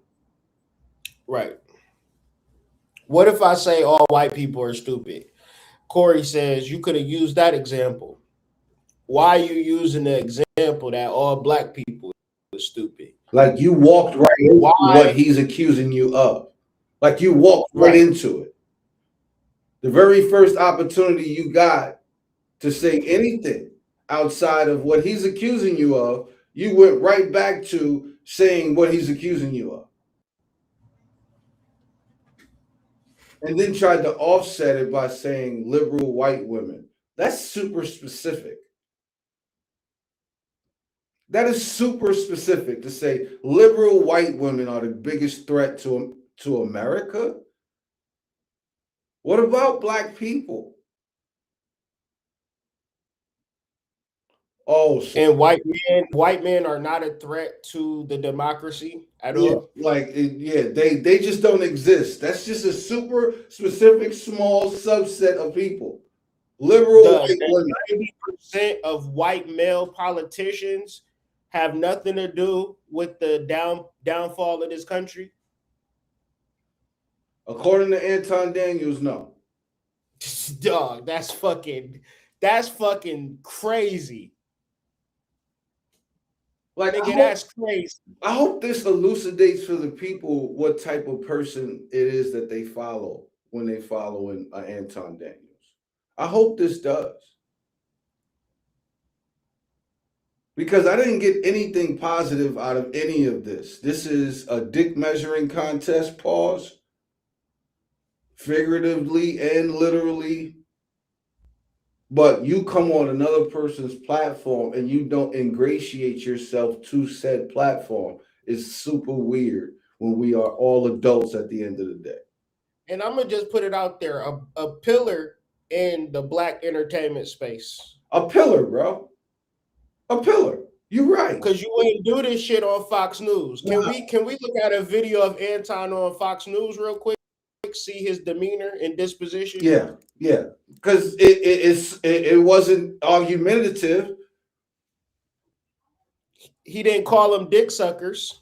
Right. What if I say all white people are stupid? Corey says you could have used that example. Why are you using the example that all black people are stupid? Like you walked right into what he's accusing you of. Like you walked right into it. The very first opportunity you got to say anything outside of what he's accusing you of, you went right back to saying what he's accusing you of. And then tried to offset it by saying liberal white women. That's super specific. That is super specific to say liberal white women are the biggest threat to America. What about black people? Oh, and white men are not a threat to the democracy at all. They just don't exist. That's just a super specific small subset of people. Liberal white women. 90% of white male politicians have nothing to do with the downfall of this country? According to Anton Daniels, no. Dog, that's fucking crazy. Like, nigga, that's crazy. I hope this elucidates for the people what type of person it is that they follow when they follow Anton Daniels. I hope this does. Because I didn't get anything positive out of any of this. This is a dick measuring contest, pause. Figuratively and literally. But you come on another person's platform and you don't ingratiate yourself to said platform. It's super weird when we are all adults at the end of the day. And I'm going to just put it out there. A pillar in the black entertainment space. A pillar, bro. A pillar. You're right. Because you wouldn't do this shit on Fox News. Can we look at a video of Anton on Fox News real quick? See his demeanor and disposition? Yeah. Because it wasn't argumentative. He didn't call them dick suckers.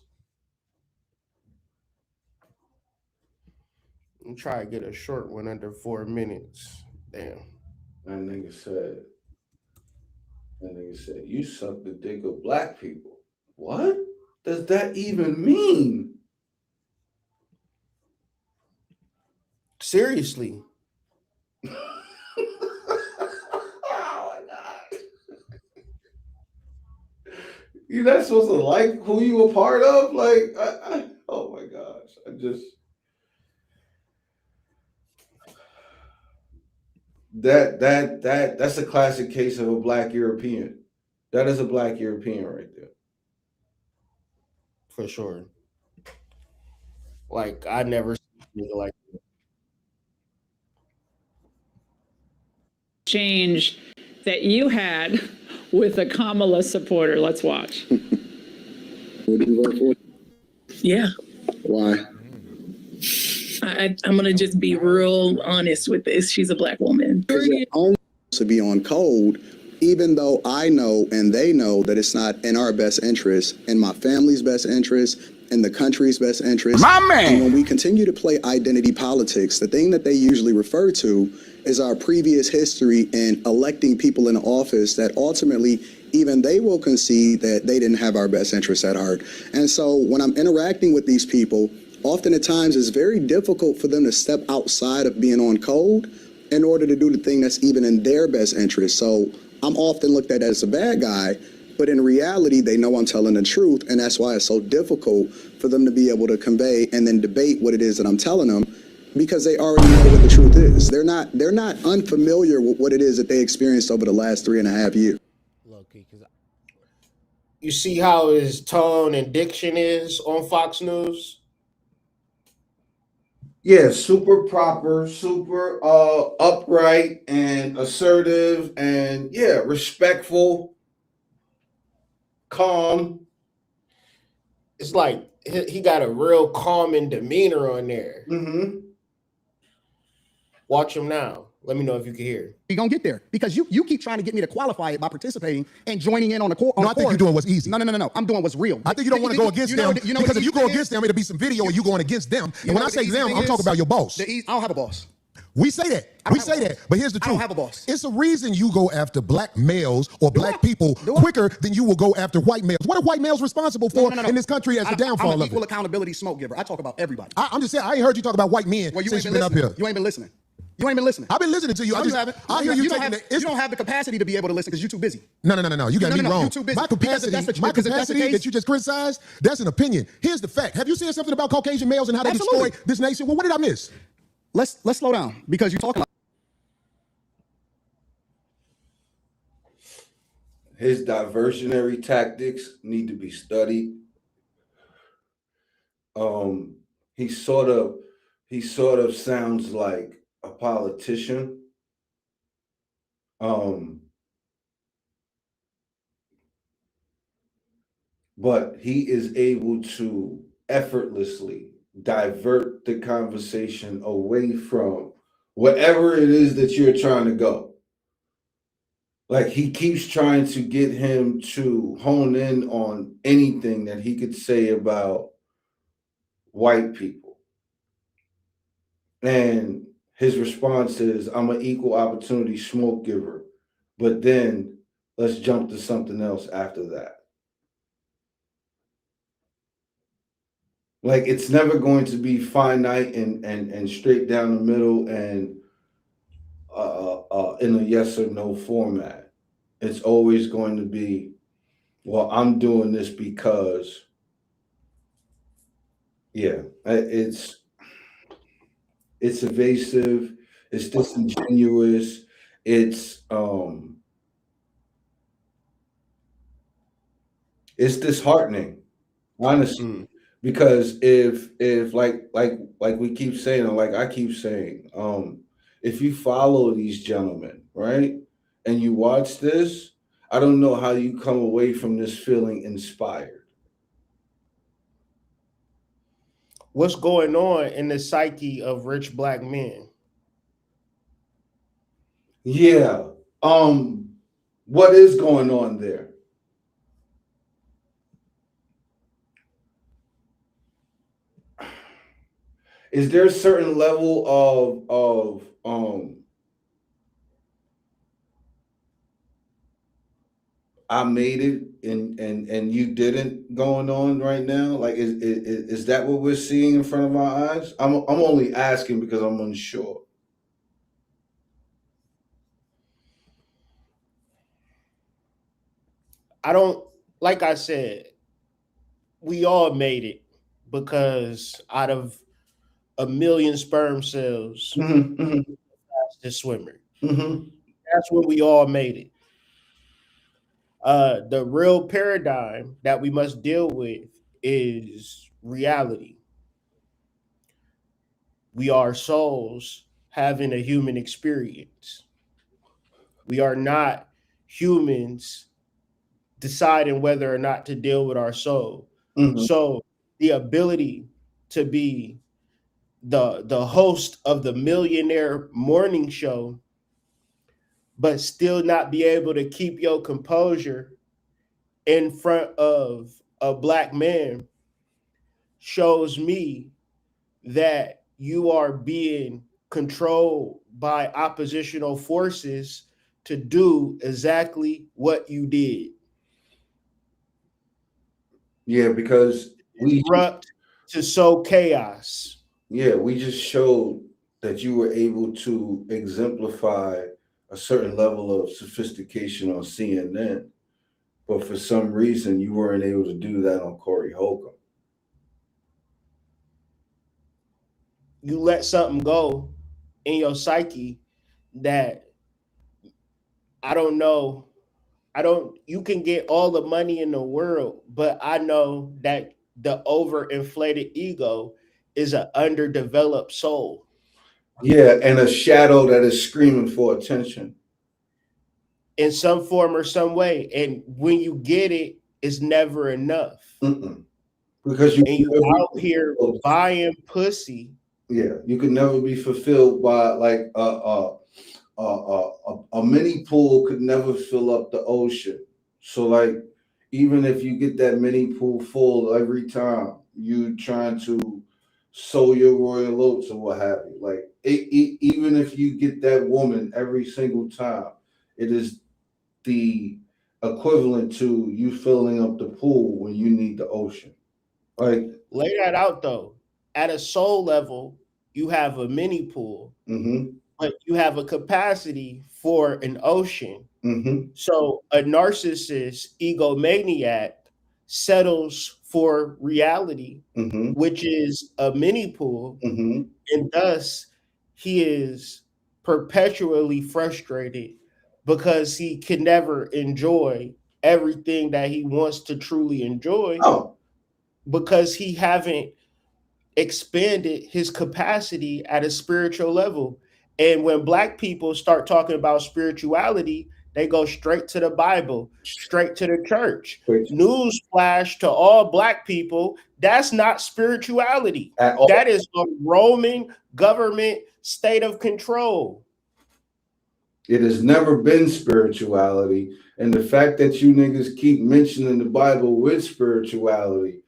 I'm trying to get a short one under 4 minutes. Damn. That nigga said, you suck the dick of black people. What does that even mean? Seriously. You're not supposed to like who you a part of? Like, oh my gosh. That's a classic case of a black European. That is a black European right there. For sure. Like, I never seen it like that. Change that you had with a Kamala supporter. Let's watch. Would you vote for? Yeah. Why? I'm going to just be real honest with this. She's a black woman. To be on code, even though I know and they know that it's not in our best interest, in my family's best interest, in the country's best interest. My man! And when we continue to play identity politics, the thing that they usually refer to is our previous history in electing people in office that ultimately even they will concede that they didn't have our best interests at heart. And so when I'm interacting with these people, often at times it's very difficult for them to step outside of being on code in order to do the thing that's even in their best interest. So I'm often looked at as a bad guy, but in reality, they know I'm telling the truth. And that's why it's so difficult for them to be able to convey and then debate what it is that I'm telling them, because they already know what the truth is. They're not unfamiliar with what it is that they experienced over the last 3.5 years. You see how his tone and diction is on Fox News? Yeah, super proper, super upright and assertive and respectful, calm. It's like he got a real calming demeanor on there. Mm-hmm. Watch him now. Let me know if you can hear. You're going to get there because you keep trying to get me to qualify it by participating and joining in on the court. I think you're doing what's easy. No. I'm doing what's real. I think you don't want to go against them because if you go against them, it'll be some video and you going against them. And when I say them, I'm talking about your boss. I don't have a boss. We say that. We say that. But here's the truth. I don't have a boss. It's a reason you go after black males or black people quicker than you will go after white males. What are white males responsible for in this country as the downfall I'm an of equal it? accountability smoke giver. I talk about everybody. I'm just saying, I ain't heard you talk about white men since you've been up here. You ain't been listening. You ain't been listening. I've been listening to you. No, you haven't. I hear you taking you don't have the capacity to be able to listen because you're too busy. No. You got me wrong. You're too busy. My capacity that you just criticized, that's an opinion. Here's the fact. Have you said something about Caucasian males and how they destroy this nation? Well, what did I miss? Let's slow down because you're talking. His diversionary tactics need to be studied. He sort of sounds like a politician. But he is able to effortlessly divert the conversation away from whatever it is that you're trying to go. Like he keeps trying to get him to hone in on anything that he could say about white people. And his response is, I'm an equal opportunity smoke giver. But then let's jump to something else after that. Like it's never going to be finite and straight down the middle and in a yes or no format. It's always going to be, well, I'm doing this because, it's evasive, it's disingenuous, it's disheartening, honestly. Because if like we keep saying, or like I keep saying, if you follow these gentlemen, right, and you watch this, I don't know how you come away from this feeling inspired. What's going on in the psyche of rich black men? Yeah. What is going on there? Is there a certain level of I made it and you didn't going on right now? Like is that what we're seeing in front of our eyes? I'm only asking because I'm unsure. I don't, like I said, we all made it because out of a million sperm cells, fastest swimmer. That's when we all made it. The real paradigm that we must deal with is reality. We are souls having a human experience. We are not humans deciding whether or not to deal with our soul. So the ability to be the host of the millionaire morning show, but still not be able to keep your composure in front of a black man shows me that you are being controlled by oppositional forces to do exactly what you did. Yeah, because we disrupt to sow chaos. Yeah, we just showed that you were able to exemplify a certain level of sophistication on CNN, but for some reason you weren't able to do that on Corey Holcomb. You let something go in your psyche that I don't know. You can get all the money in the world, but I know that the overinflated ego is an underdeveloped soul. Yeah, and a shadow that is screaming for attention. In some form or some way. And when you get it, it's never enough. Because you out here buying pussy. Yeah, you could never be fulfilled by like a mini pool could never fill up the ocean. So like even if you get that mini pool full every time you trying to sow your royal oats or what have you, like even if you get that woman every single time, it is the equivalent to you filling up the pool when you need the ocean. Like lay that out though. At a soul level, you have a mini pool, but you have a capacity for an ocean. So a narcissist egomaniac settles for reality, which is a mini pool, and thus he is perpetually frustrated because he can never enjoy everything that he wants to truly enjoy because he haven't expanded his capacity at a spiritual level. And when black people start talking about spirituality, they go straight to the Bible, straight to the church. Newsflash to all black people, that's not spirituality. That is a Roman government state of control. It has never been spirituality. And the fact that you niggas keep mentioning the Bible with spirituality,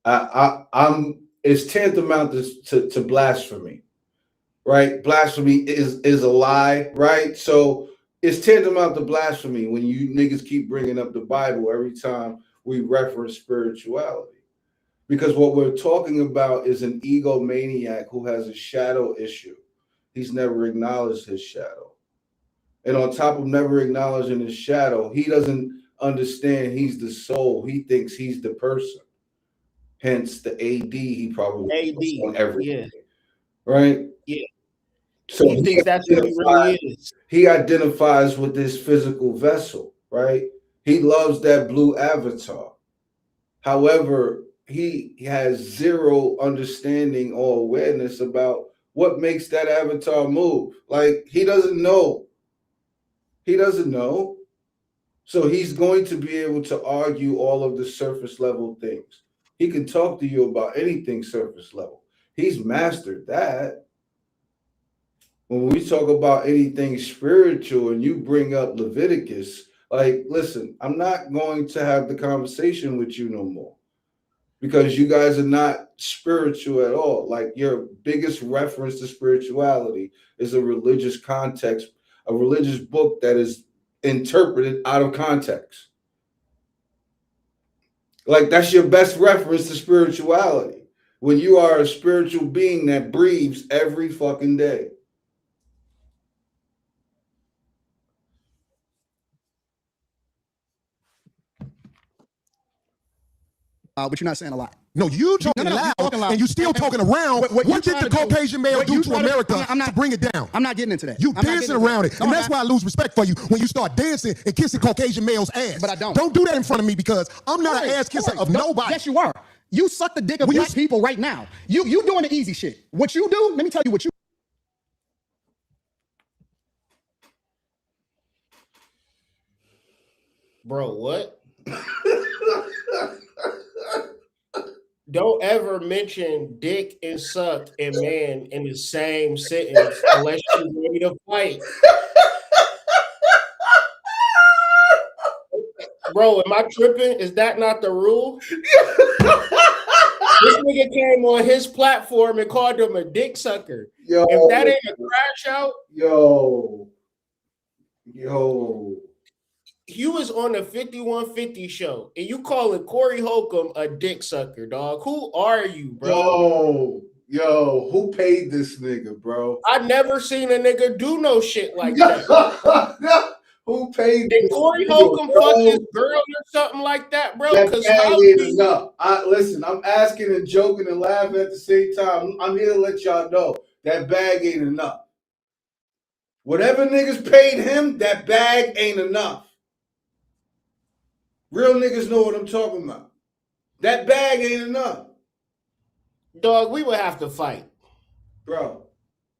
I'm it's tantamount to blasphemy, right? Blasphemy is a lie, right? So it's tantamount to blasphemy when you niggas keep bringing up the Bible every time we reference spirituality. Because what we're talking about is an egomaniac who has a shadow issue. He's never acknowledged his shadow. And on top of never acknowledging his shadow, he doesn't understand he's the soul. He thinks he's the person. Hence the AD he probably puts on everything. Right? Yeah. So he thinks that's what he really is. He identifies with this physical vessel, right? He loves that blue avatar. However, he has zero understanding or awareness about what makes that avatar move. Like he doesn't know. He doesn't know. So he's going to be able to argue all of the surface level things. He can talk to you about anything surface level. He's mastered that. When we talk about anything spiritual and you bring up Leviticus, like, listen, I'm not going to have the conversation with you no more. because you guys are not spiritual at all. Like your biggest reference to spirituality is a religious context, a religious book that is interpreted out of context. Like that's your best reference to spirituality when you are a spiritual being that breathes every fucking day. But you're not saying a lot. No, you talking loud, and you still talking around. What did the Caucasian male do to America to bring it down? I'm not getting into that. You dancing around it, and that's why I lose respect for you when you start dancing and kissing Caucasian males' ass. But I don't. Don't do that in front of me because I'm not an ass kisser of nobody. Yes, you are. You suck the dick of black people right now. You doing the easy shit. What you do? Let me tell you what you. Bro, what? Don't ever mention dick and suck and man in the same sentence unless you're ready to fight. Bro, am I tripping? Is that not the rule? This nigga came on his platform and called him a dick sucker. Yo, if that ain't a crash out, yo. he was on the 5150 show, and you calling Corey Holcomb a dick sucker, dog. Who are you, bro? Yo, who paid this nigga, bro? I never seen a nigga do no shit like that. Who paid Did Corey Holcomb fuck his girl or something like that, bro? That Because bag ain't enough. Listen, I'm asking and joking and laughing at the same time. I'm here to let y'all know that bag ain't enough. Whatever niggas paid him, that bag ain't enough. Real niggas know what I'm talking about. That bag ain't enough. Dog, we would have to fight. Bro.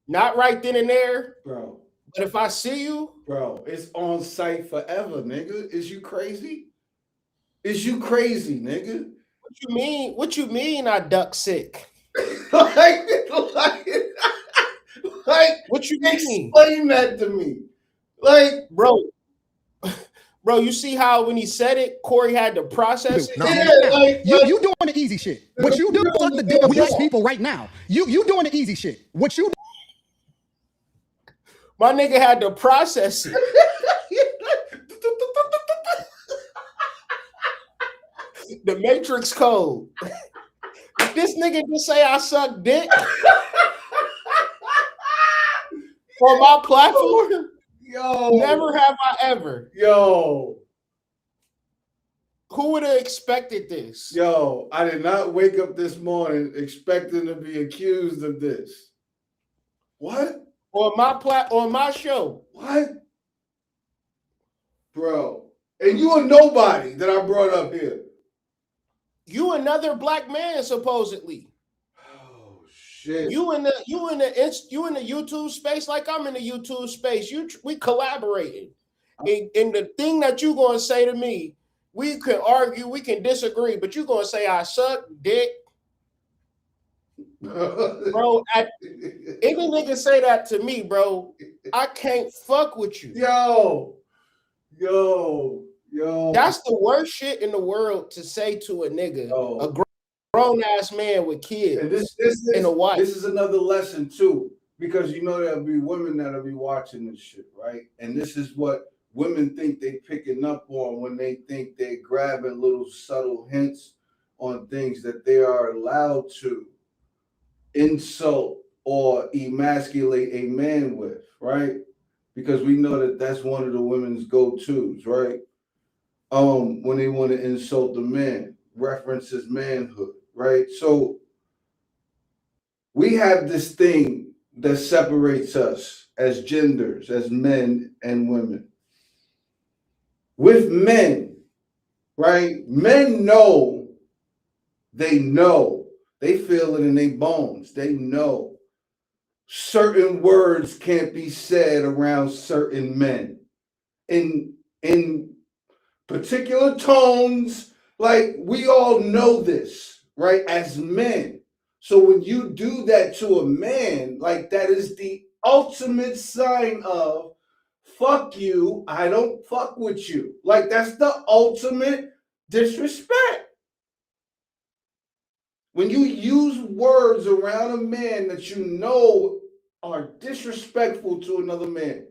Not right then and there. Bro. But if I see you. Bro, it's on site forever, nigga. Is you crazy? Is you crazy, nigga? What you mean? What you mean I duck sick? like, what you mean? Explain that to me. Like, bro, you see how when he said it, Corey had to process it? You doing the easy shit. What you do, suck the dick of black people right now. You doing the easy shit. What you do? My nigga had to process it. The Matrix code. Did this nigga just say I suck dick? On my platform? Yo. Never have I ever. Yo. Who would have expected this? Yo, I did not wake up this morning expecting to be accused of this. What? On my show. What? Bro. And you a nobody that I brought up here. You another black man, supposedly. Oh shit. You in the YouTube space like I'm in the YouTube space. We collaborating. And the thing that you gonna say to me, we can argue, we can disagree, but you gonna say I suck dick. Bro, any nigga say that to me, bro, I can't fuck with you. Yo. That's the worst shit in the world to say to a nigga, a grown ass man with kids. And this and a wife. This is another lesson too, because you know there'll be women that'll be watching this shit, right? And this is what women think they picking up on when they think they're grabbing little subtle hints on things that they are allowed to insult or emasculate a man with, right? Because we know that that's one of the women's go-tos, right? When they want to insult the man, references manhood, right? So we have this thing that separates us as genders, as men and women. With men, right? Men know, they feel it in their bones. They know certain words can't be said around certain men in particular tones. Like, we all know this, right? As men. So when you do that to a man, like, that is the ultimate sign of fuck you, I don't fuck with you. Like, that's the ultimate disrespect. When you use words around a man that you know are disrespectful to another man,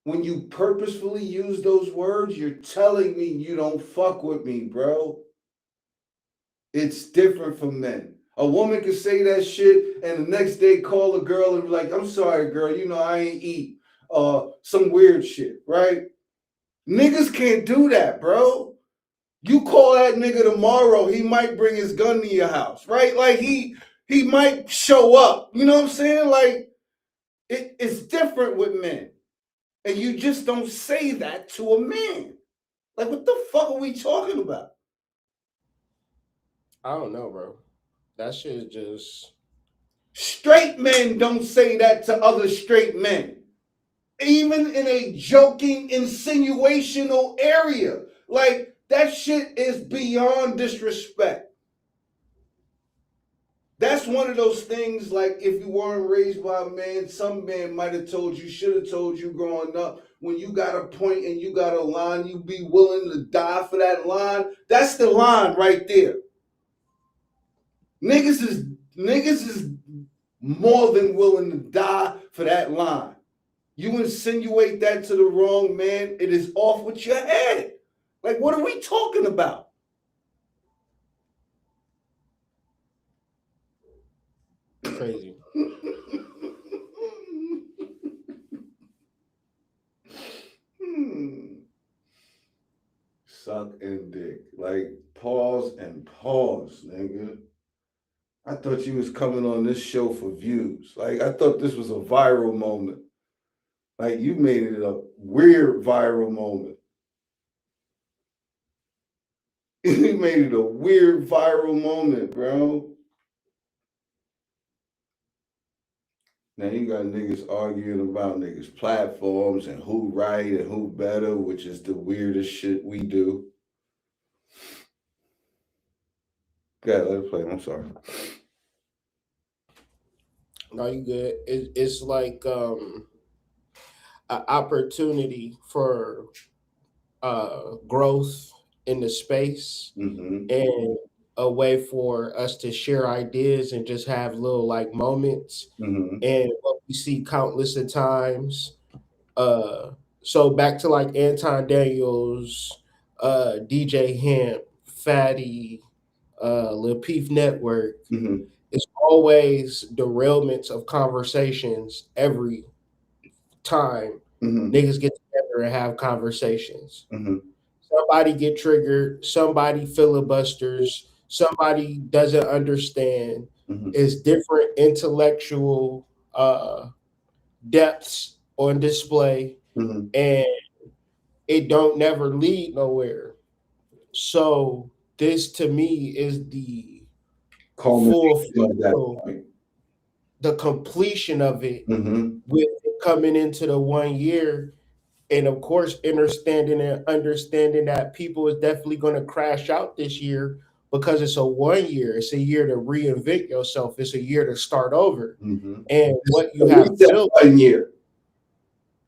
when you purposefully use those words, you're telling me you don't fuck with me, bro. It's different from men. A woman can say that shit and the next day call a girl and be like, I'm sorry, girl, you know I ain't eat some weird shit, right? Niggas can't do that, bro. You call that nigga tomorrow, he might bring his gun to your house, right? Like he might show up. You know what I'm saying? Like it's different with men. And you just don't say that to a man. Like what the fuck are we talking about? I don't know, bro. That shit is just straight men don't say that to other straight men. Even in a joking, insinuational area. Like that shit is beyond disrespect. That's one of those things, like if you weren't raised by a man, some man might have told you, should have told you growing up, when you got a point and you got a line, you be willing to die for that line. That's the line right there. Niggas is more than willing to die for that line. You insinuate that to the wrong man, it is off with your head. Like, what are we talking about? crazy. Suck and dick. Like, pause and pause, nigga. I thought you was coming on this show for views. Like, I thought this was a viral moment. Like, you made it a weird viral moment. You made it a weird viral moment, bro. Now you got niggas arguing about niggas' platforms and who right and who better, which is the weirdest shit we do. God, let it play. I'm sorry. No, you good. It's like an opportunity for growth in the space and a way for us to share ideas and just have little like moments. And what we see countless of times. So back to like Anton Daniels, DJ Hemp, Fatty, Lil Peep Network. It's always derailments of conversations every time niggas get together and have conversations. Somebody get triggered, somebody filibusters, somebody doesn't understand. It's different intellectual depths on display, and it don't never lead nowhere. So this to me is the the completion of it with it coming into the 1 year. And of course, understanding that people is definitely going to crash out this year because it's a 1 year. It's a year to reinvent yourself. It's a year to start over. And what you have built. Year.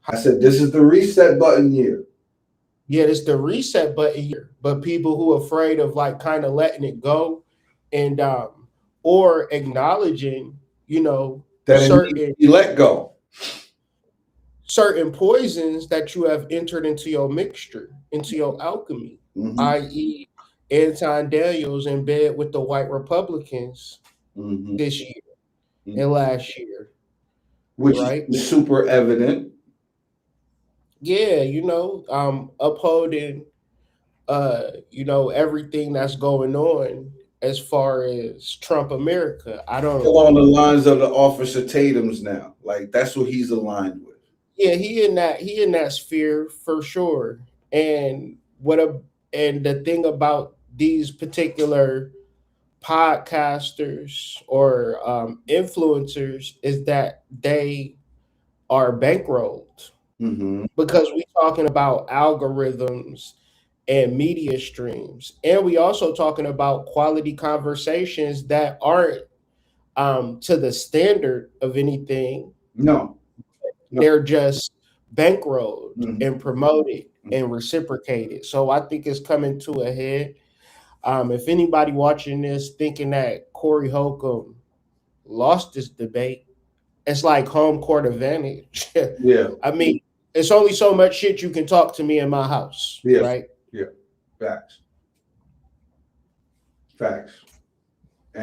I said, this is the reset button year. Yeah, it's the reset button year. But people who are afraid of like kind of letting it go and or acknowledging, you know, that certain you let go. Certain poisons that you have entered into your mixture, into your alchemy, i.e. Anton Daniels in bed with the white Republicans this year and last year. Which is super evident. Yeah, you know, upholding you know, everything that's going on as far as Trump America. I don't along the lines of the Officer Tatum's now. Like that's what he's aligned with. Yeah, he in that sphere for sure. And the thing about these particular podcasters or influencers is that they are bankrolled because we're talking about algorithms and media streams, and we also talking about quality conversations that aren't to the standard of anything. No. They're just bankrolled and promoted and reciprocated. So I think it's coming to a head. If anybody watching this thinking that Corey Holcomb lost this debate, it's like home court advantage. Yeah. I mean, it's only so much shit you can talk to me in my house, Yes. right? Yeah. Facts.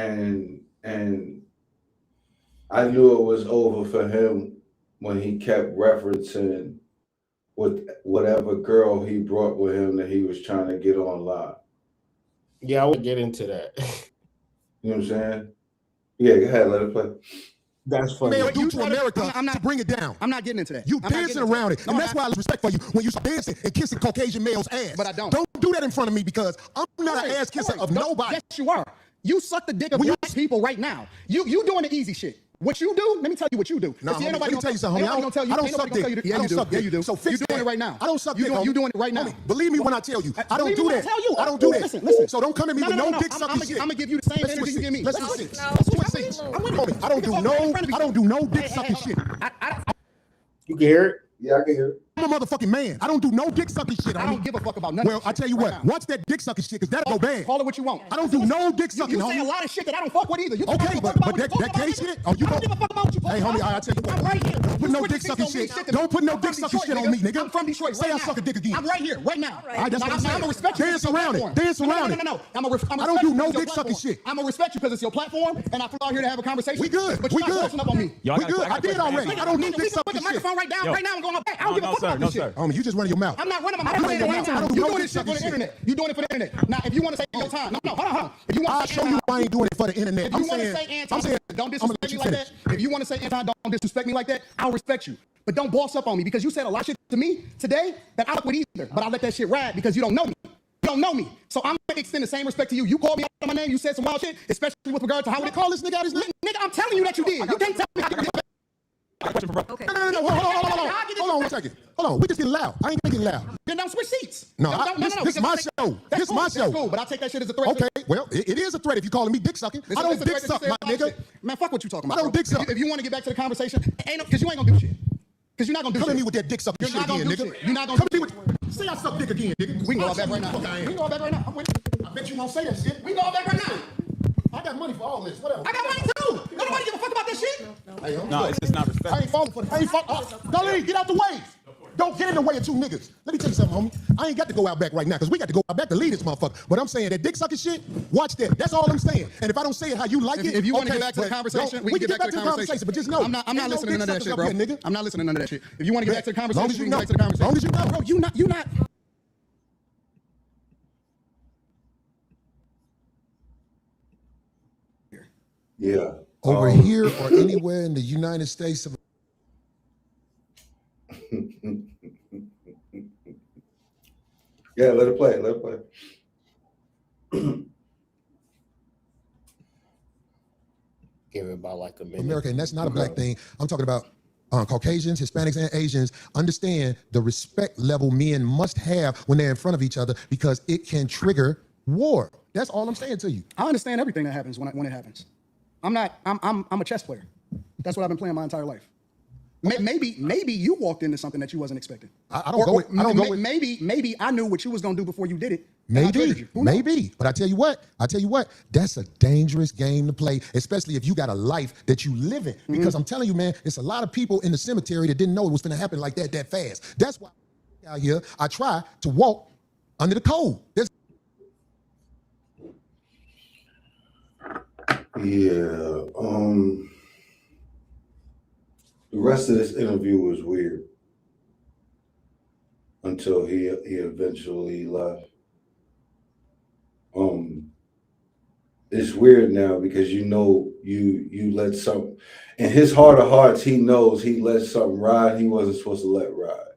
And I knew it was over for him when he kept referencing with whatever girl he brought with him that he was trying to get on live. Yeah, I would get into that. You know what I'm saying? Yeah, go ahead, let it play. That's funny. Man, due to America to bring it down. I'm not getting into that. You dancing around it. And that's why I lose respect for you when you start dancing and kissing Caucasian males' ass. But I don't. Don't do that in front of me because I'm not an ass kisser of nobody. Yes, you are. You suck the dick of black people right now. You doing the easy shit. What you do, let me tell you what you do. No, let me tell you something, homie. I don't suck dick. Yeah, you do. Yeah, you do. So fix you doing it right now. I don't suck dick. You doing it right now. Homie, believe me when I tell you. I don't do that. I don't do that. Listen. So don't come at me with no dick sucking shit. I'm gonna give you the same energy you give me. Let's switch seats. Homie, I don't do no dick sucking shit. You can hear it? Yeah, I can hear it. I'm a motherfucking man. I don't do no dick sucking shit. I don't give a fuck about none Well, of that I tell you shit what, watch that dick sucking shit, because that'll go bad. Call it what you want. I don't do no dick sucking, You say a homie. lot of shit that I don't fuck with either. Okay, but that gay shit? Oh, you I don't give a fuck about what you Hey, homie, I tell you what. I'm right here. Don't put no dick sucking shit. Don't put no dick sucking shit on me, nigga. I'm from Detroit. Say I suck a dick again. I'm right here, right now. All right, that's what I'm saying. I'm gonna respect you. Dance around it. Dance around it. No. I don't do no dick sucking shit. I'm gonna respect you because it's your platform, and I flew out here to have a conversation. We good. But We you're not good. forcing up on me. We good. I did already. I don't do dick sucking Put the shit. microphone right down, right now, and going up back. I don't give a fuck about this shit. Homie, you just running your mouth. I'm not running my mouth. I don't do You no doing dick this shit for sucking the shit. internet. You doing it for the internet. Now, if you want to say your time, no, hold on. If you want I'll to say show you I ain't doing it for the internet. if you want to say Anton, don't disrespect me like that. If you want to say Anton, don't disrespect me like that. I'll respect you. But don't boss up on me because you said a lot of shit to me today that I don't with either. But I let that shit ride because you don't know me. You don't know me. So I'm gonna extend the same respect to you. You called me out my name, you said some wild shit, especially with regard to how would it call this nigga out his name? Nigga, I'm telling you that you did. You can't tell me how to get Okay. No. Hold on 1 second. Hold on. We just getting loud. I ain't getting loud. Then don't switch seats. No, this is my show. This is my show. That's cool, but I take that shit as a threat. Okay, well, it is a threat if you're calling me dick sucking. I don't dick suck, my nigga. Man, fuck what you talking about. I don't dick suck. If you want to get back to the conversation, because you ain't gonna do shit. Because you're not gonna do shit. Come at me with that dick sucking shit again, nigga. You're not gonna come at me with. Say I suck dick again, nigga. We can go out back right now. We can go out back right now. I'm with you. I bet you won't say that shit. We can go out back right now. I got money for all this. Whatever. I got money too. Nobody give a fuck about this shit. No, it's just not respect. I ain't falling for it. I ain't falling. Darlene, get out the way. Don't get in the way of two niggas. Let me tell you something, homie. I ain't got to go out back right now because we got to go out back to lead this motherfucker. But I'm saying that dick sucking shit, watch that. That's all I'm saying. And if I don't say it how you like it, if you want to get back to the conversation, we can get back to the conversation. But just know, I'm not listening to none of that shit, bro. Nigga. I'm not listening to none of that shit. If you want to get back to the conversation, we can know. get back to the conversation. Long as you know, bro. You not. Yeah. Over here or anywhere in the United States of Yeah, let it play. Let it play. Give it about like a minute. America, and that's not a black thing. I'm talking about Caucasians, Hispanics, and Asians. Understand the respect level men must have when they're in front of each other because it can trigger war. That's all I'm saying to you. I understand everything that happens when it happens. I'm a chess player. That's what I've been playing my entire life. Maybe you walked into something that you wasn't expecting. I don't go with. Maybe I knew what you was gonna do before you did it. Maybe. But I tell you what, that's a dangerous game to play, especially if you got a life that you live in. Because I'm telling you, man, it's a lot of people in the cemetery that didn't know it was gonna happen like that fast. That's why out here I try to walk under the code. Yeah. The rest of this interview was weird until he eventually left. It's weird now because you let some, in his heart of hearts, he knows he let something ride he wasn't supposed to let ride,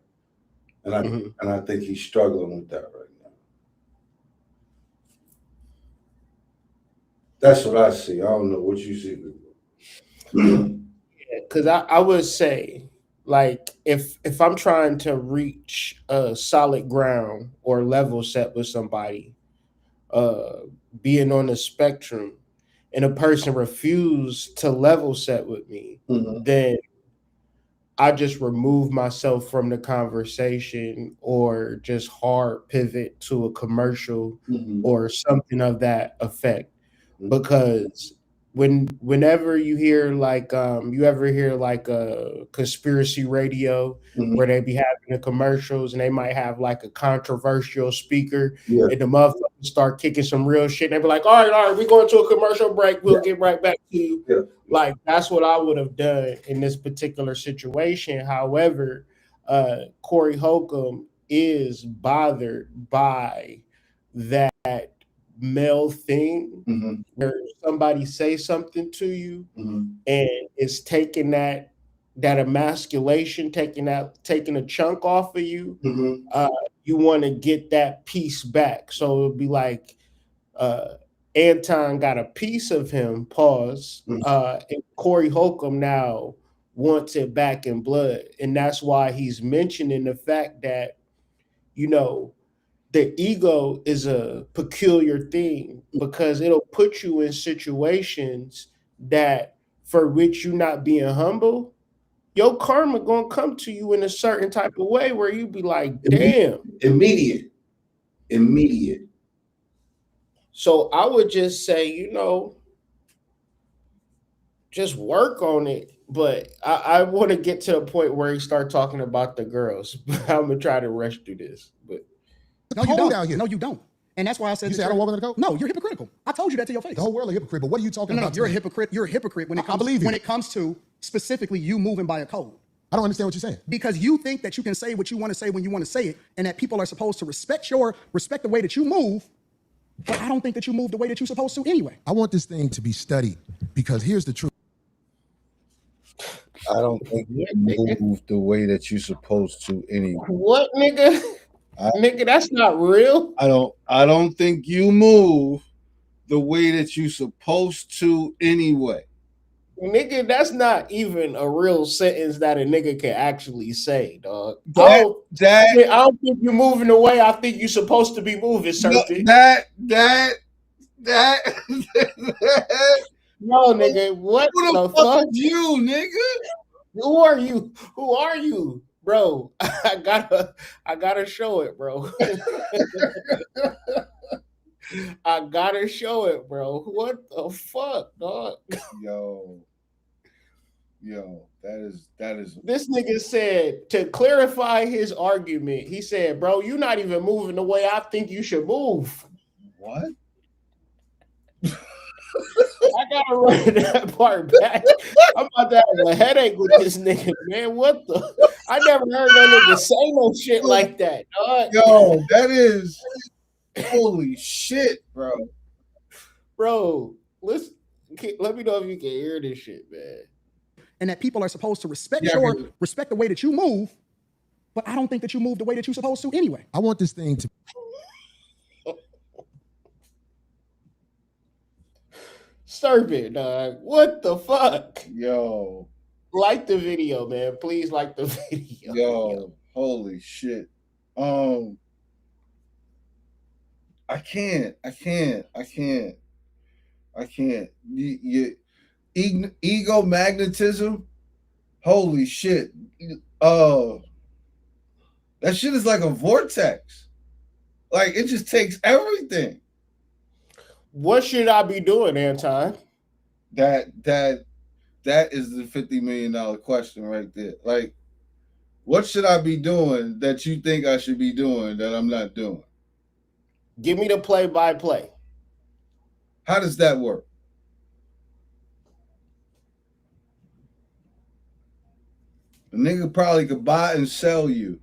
and I think he's struggling with that right now. That's what I see. I don't know what you see. Because I would say, like, if I'm trying to reach a solid ground or level set with somebody, being on the spectrum, and a person refused to level set with me, then I just remove myself from the conversation or just hard pivot to a commercial or something of that effect. Because whenever you hear like you ever hear like a conspiracy radio where they be having the commercials and they might have like a controversial speaker and the motherfuckers start kicking some real shit and they be like, all right, we're going to a commercial break, we'll get right back to you. Like that's what I would have done in this particular situation. However, Corey Holcomb is bothered by that male thing where somebody say something to you and it's taking that emasculation, taking a chunk off of you. You want to get that piece back. So it'd be like Anton got a piece of him, pause, and Corey Holcomb now wants it back in blood. And that's why he's mentioning the fact that, you know, the ego is a peculiar thing because it'll put you in situations that for which you not being humble, your karma gonna come to you in a certain type of way where you be like, damn. Immediate. So I would just say, you know, just work on it. But I want to get to the point where he start talking about the girls. I'm gonna try to rush through this, but No, you don't. Out here. No, you don't. And that's why I said You say I don't walk under the code? No, you're hypocritical. I told you that to your face. The whole world is a hypocrite, but what are you talking about? You're a hypocrite. You're a hypocrite when it comes, when it comes to specifically you moving by a code. I don't understand what you're saying. Because you think that you can say what you want to say when you want to say it, and that people are supposed to respect the way that you move. But I don't think that you move the way that you're supposed to anyway. I want this thing to be studied because here's the truth. I don't think you move the way that you're supposed to anyway. What, nigga? Nigga, that's not real. I don't think you move the way that you're supposed to anyway. Nigga, that's not even a real sentence that a nigga can actually say, dog. I don't think you're moving the way I think you're supposed to be moving, Serpent. No, nigga, what Who the fuck is you, nigga? Who are you? Who are you? Bro, I gotta show it, bro. I gotta show it, bro. What the fuck, dog? Yo, that is. This nigga said, to clarify his argument, he said, bro, you're not even moving the way I think you should move. What? I gotta run that part back. I'm about to have a headache with this nigga, man. What the? I never heard that nigga say no shit like that, dog. Yo, that is holy shit, bro. Bro, listen, let me know if you can hear this shit, man. And that people are supposed to respect the way that you move, but I don't think that you move the way that you're supposed to anyway. I want this thing to. Serpent, dog. What the fuck? Yo. Like the video, man. Please like the video. Yo, holy shit. I can't. Ego magnetism. Holy shit. That shit is like a vortex. Like it just takes everything. What should I be doing, Anton? That is the $50 million question right there. Like, what should I be doing that you think I should be doing that I'm not doing? Give me the play-by-play. How does that work? The nigga probably could buy and sell you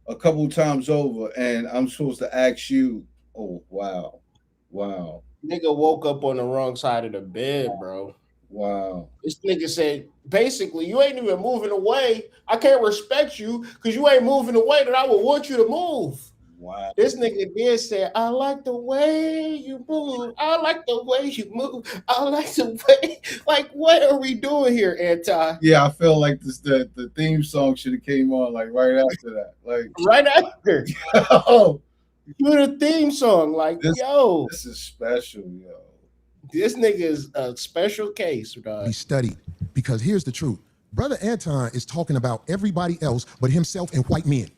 a couple times over, and I'm supposed to ask you, oh, wow. Nigga woke up on the wrong side of the bed, bro. Wow. This nigga said, basically, you ain't even moving away. I can't respect you because you ain't moving the way that I would want you to move. Wow. This nigga did say, I like the way you move. I like the way you move. I like the way. Like, what are we doing here, Anton? Yeah, I feel like the theme song should have came on like right after that. Like right after. Oh. Do the theme song, like, this is special, yo. This nigga is a special case, dog. Be studied because here's the truth. Brother Anton is talking about everybody else but himself and white men.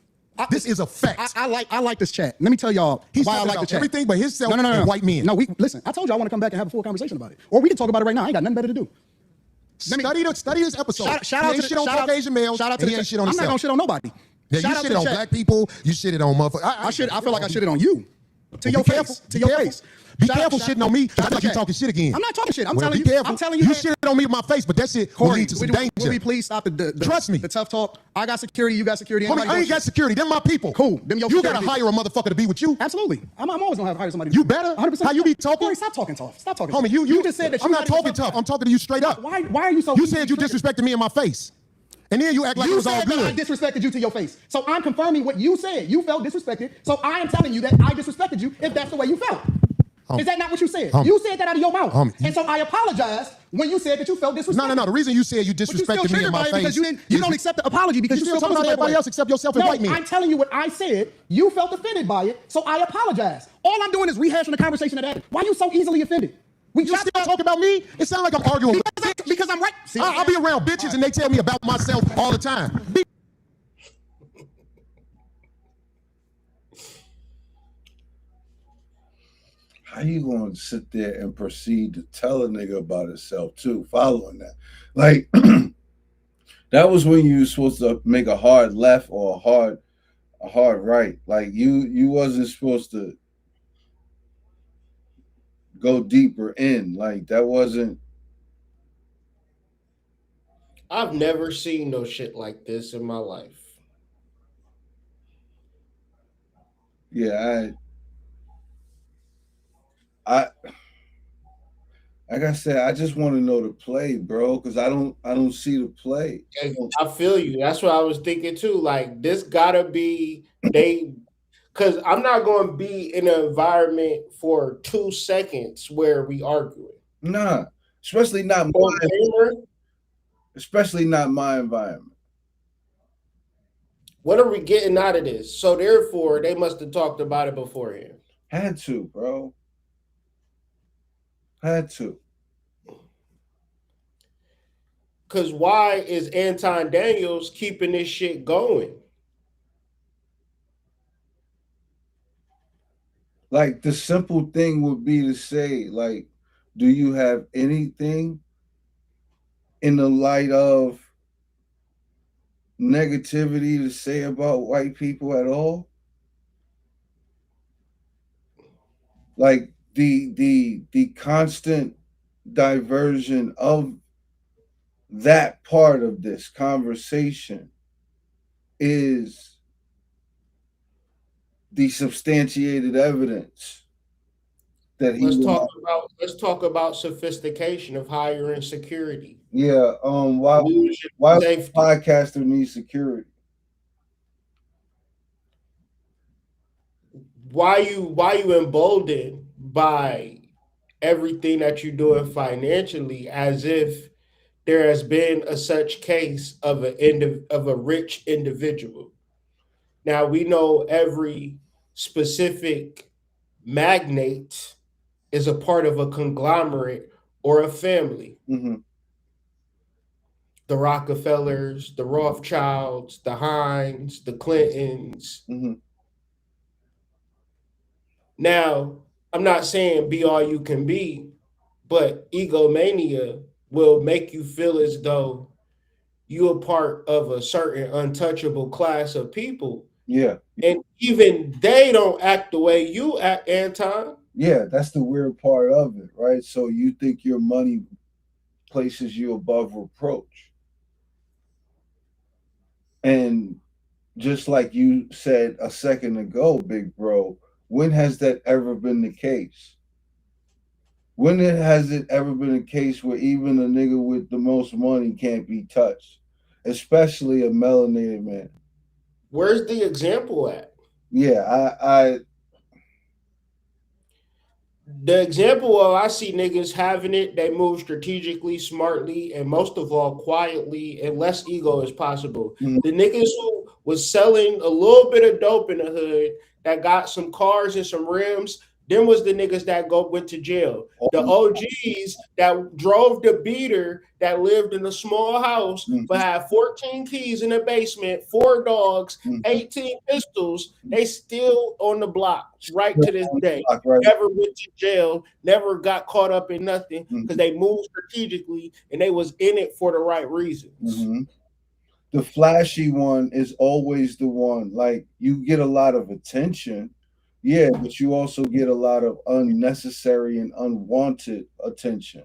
This is a fact. I like this chat. Let me tell y'all He's why I talking like the about chat. everything but himself No. and white men. No, listen. I told you I want to come back and have a full conversation about it, or we can talk about it right now. I ain't got nothing better to do. Study this episode. Shout out to shit on Caucasian males. Shout out to he ain't shit on I'm not himself. gonna shit on nobody. Yeah, you shit on black people. You shitted on motherfuckers. I feel like I shitted on you. To your face. To your face. Be careful shitting on me. I feel like you're talking shit again. I'm not talking shit. I'm Well, telling be you. careful. I'm telling you. You shitted on me with my face, but that shit will lead to some danger. Will we please stop Trust me. The tough talk? I got security. You got security. Homie, I ain't got security. Them my people. Cool. Them your you gotta hire a motherfucker to be with you. Absolutely. I'm always gonna hire somebody. You better. 100%. How you be talking? Corey, stop talking tough. Stop talking. Homie, tough. you just said that. I'm not talking tough. I'm talking to you straight up. Why are you so? You said you disrespected me in my face. And then you act like it was all said that I good. disrespected you to your face. So I'm confirming what you said. You felt disrespected. So I am telling you that I disrespected you if that's the way you felt. Is that not what you said? You said that out of your mouth. And so I apologized when you said that you felt disrespected. No. The reason you said you disrespected me in my face because you don't accept the apology because you you're still talking about everybody else except yourself and white men. I'm telling you what I said. You felt offended by it, so I apologize. All I'm doing is rehashing the conversation that happened. Why are you so easily offended? You still talking about me? It sounds like I'm arguing because I'm right. See, I'll be around bitches and they tell me about myself all the time. How you going to sit there and proceed to tell a nigga about himself too, following that? Like, that was when you were supposed to make a hard left or a hard right. Like, you wasn't supposed to go deeper in. Like, that wasn't. I've never seen no shit like this in my life. Yeah, like I said, I just want to know the play, bro, because I don't see the play. I feel you. That's what I was thinking too. Like, this gotta be because I'm not going to be in an environment for 2 seconds where we arguing. Nah, especially not my environment. What are we getting out of this? So therefore, they must have talked about it beforehand. Had to, bro. Had to. Because why is Anton Daniels keeping this shit going? Like, the simple thing would be to say, like, do you have anything in the light of negativity to say about white people at all? Like, the constant diversion of that part of this conversation is the substantiated evidence that he let's talk about sophistication of hiring security. Yeah, why a podcaster needs security? Why you emboldened by everything that you're doing financially, as if there has been a such case of a rich individual? Now we know every specific magnate is a part of a conglomerate or a family. Mm-hmm. The Rockefellers, the Rothschilds, the Hines, the Clintons. Mm-hmm. Now, I'm not saying be all you can be, but egomania will make you feel as though you're part of a certain untouchable class of people. Yeah. And even they don't act the way you act, Anton. Yeah, that's the weird part of it, right? So you think your money places you above reproach. And just like you said a second ago, big bro, when has that ever been the case? When has it ever been a case where even a nigga with the most money can't be touched, especially a melanated man? Where's the example at? Yeah, the example of I see niggas having it, they move strategically, smartly, and most of all, quietly and less ego as possible. Mm-hmm. The niggas who was selling a little bit of dope in the hood that got some cars and some rims, Them was the niggas that went to jail. The OGs that drove the beater that lived in a small house but had 14 keys in the basement, 4 dogs, 18 pistols. They still on the block right to this day. Never went to jail, never got caught up in nothing because they moved strategically and they was in it for the right reasons. The flashy one is always the one. Like, you get a lot of attention. Yeah, but you also get a lot of unnecessary and unwanted attention,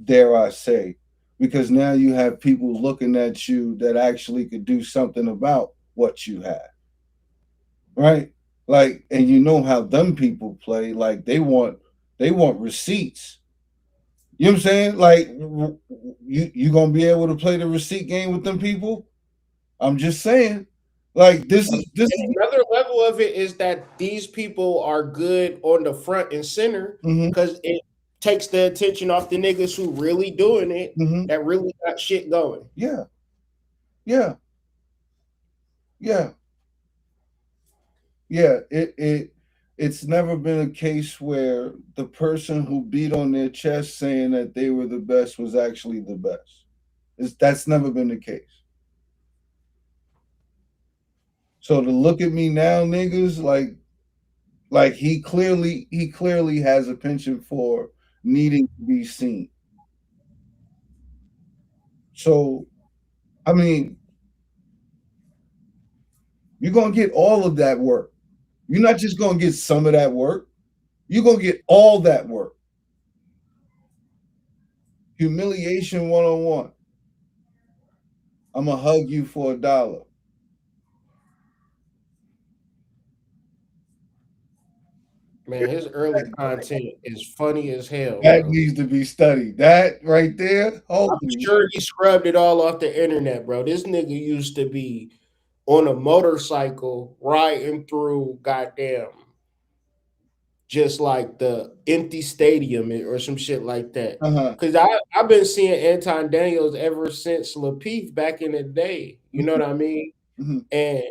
dare I say, because now you have people looking at you that actually could do something about what you have, right? Like, and you know how them people play. Like, they want receipts. You know what I'm saying? Like, you gonna be able to play the receipt game with them people? I'm just saying. Like, this is another level of it is that these people are good on the front and center because it takes the attention off the niggas who really doing it that really got shit going. Yeah. It's never been a case where the person who beat on their chest saying that they were the best was actually the best. That's never been the case. So to look at me now, niggas, like he clearly has a penchant for needing to be seen. So, I mean, you're gonna get all of that work. You're not just gonna get some of that work. You're gonna get all that work. Humiliation 101. I'm gonna hug you for $1. Man, his early content is funny as hell. That bro. needs to be studied. That right there. I'm sure he scrubbed it all off the internet, bro. This nigga used to be on a motorcycle riding through goddamn just like the empty stadium or some shit like that. Because I've been seeing Anton Daniels ever since Lapeef back in the day. You know what I mean? And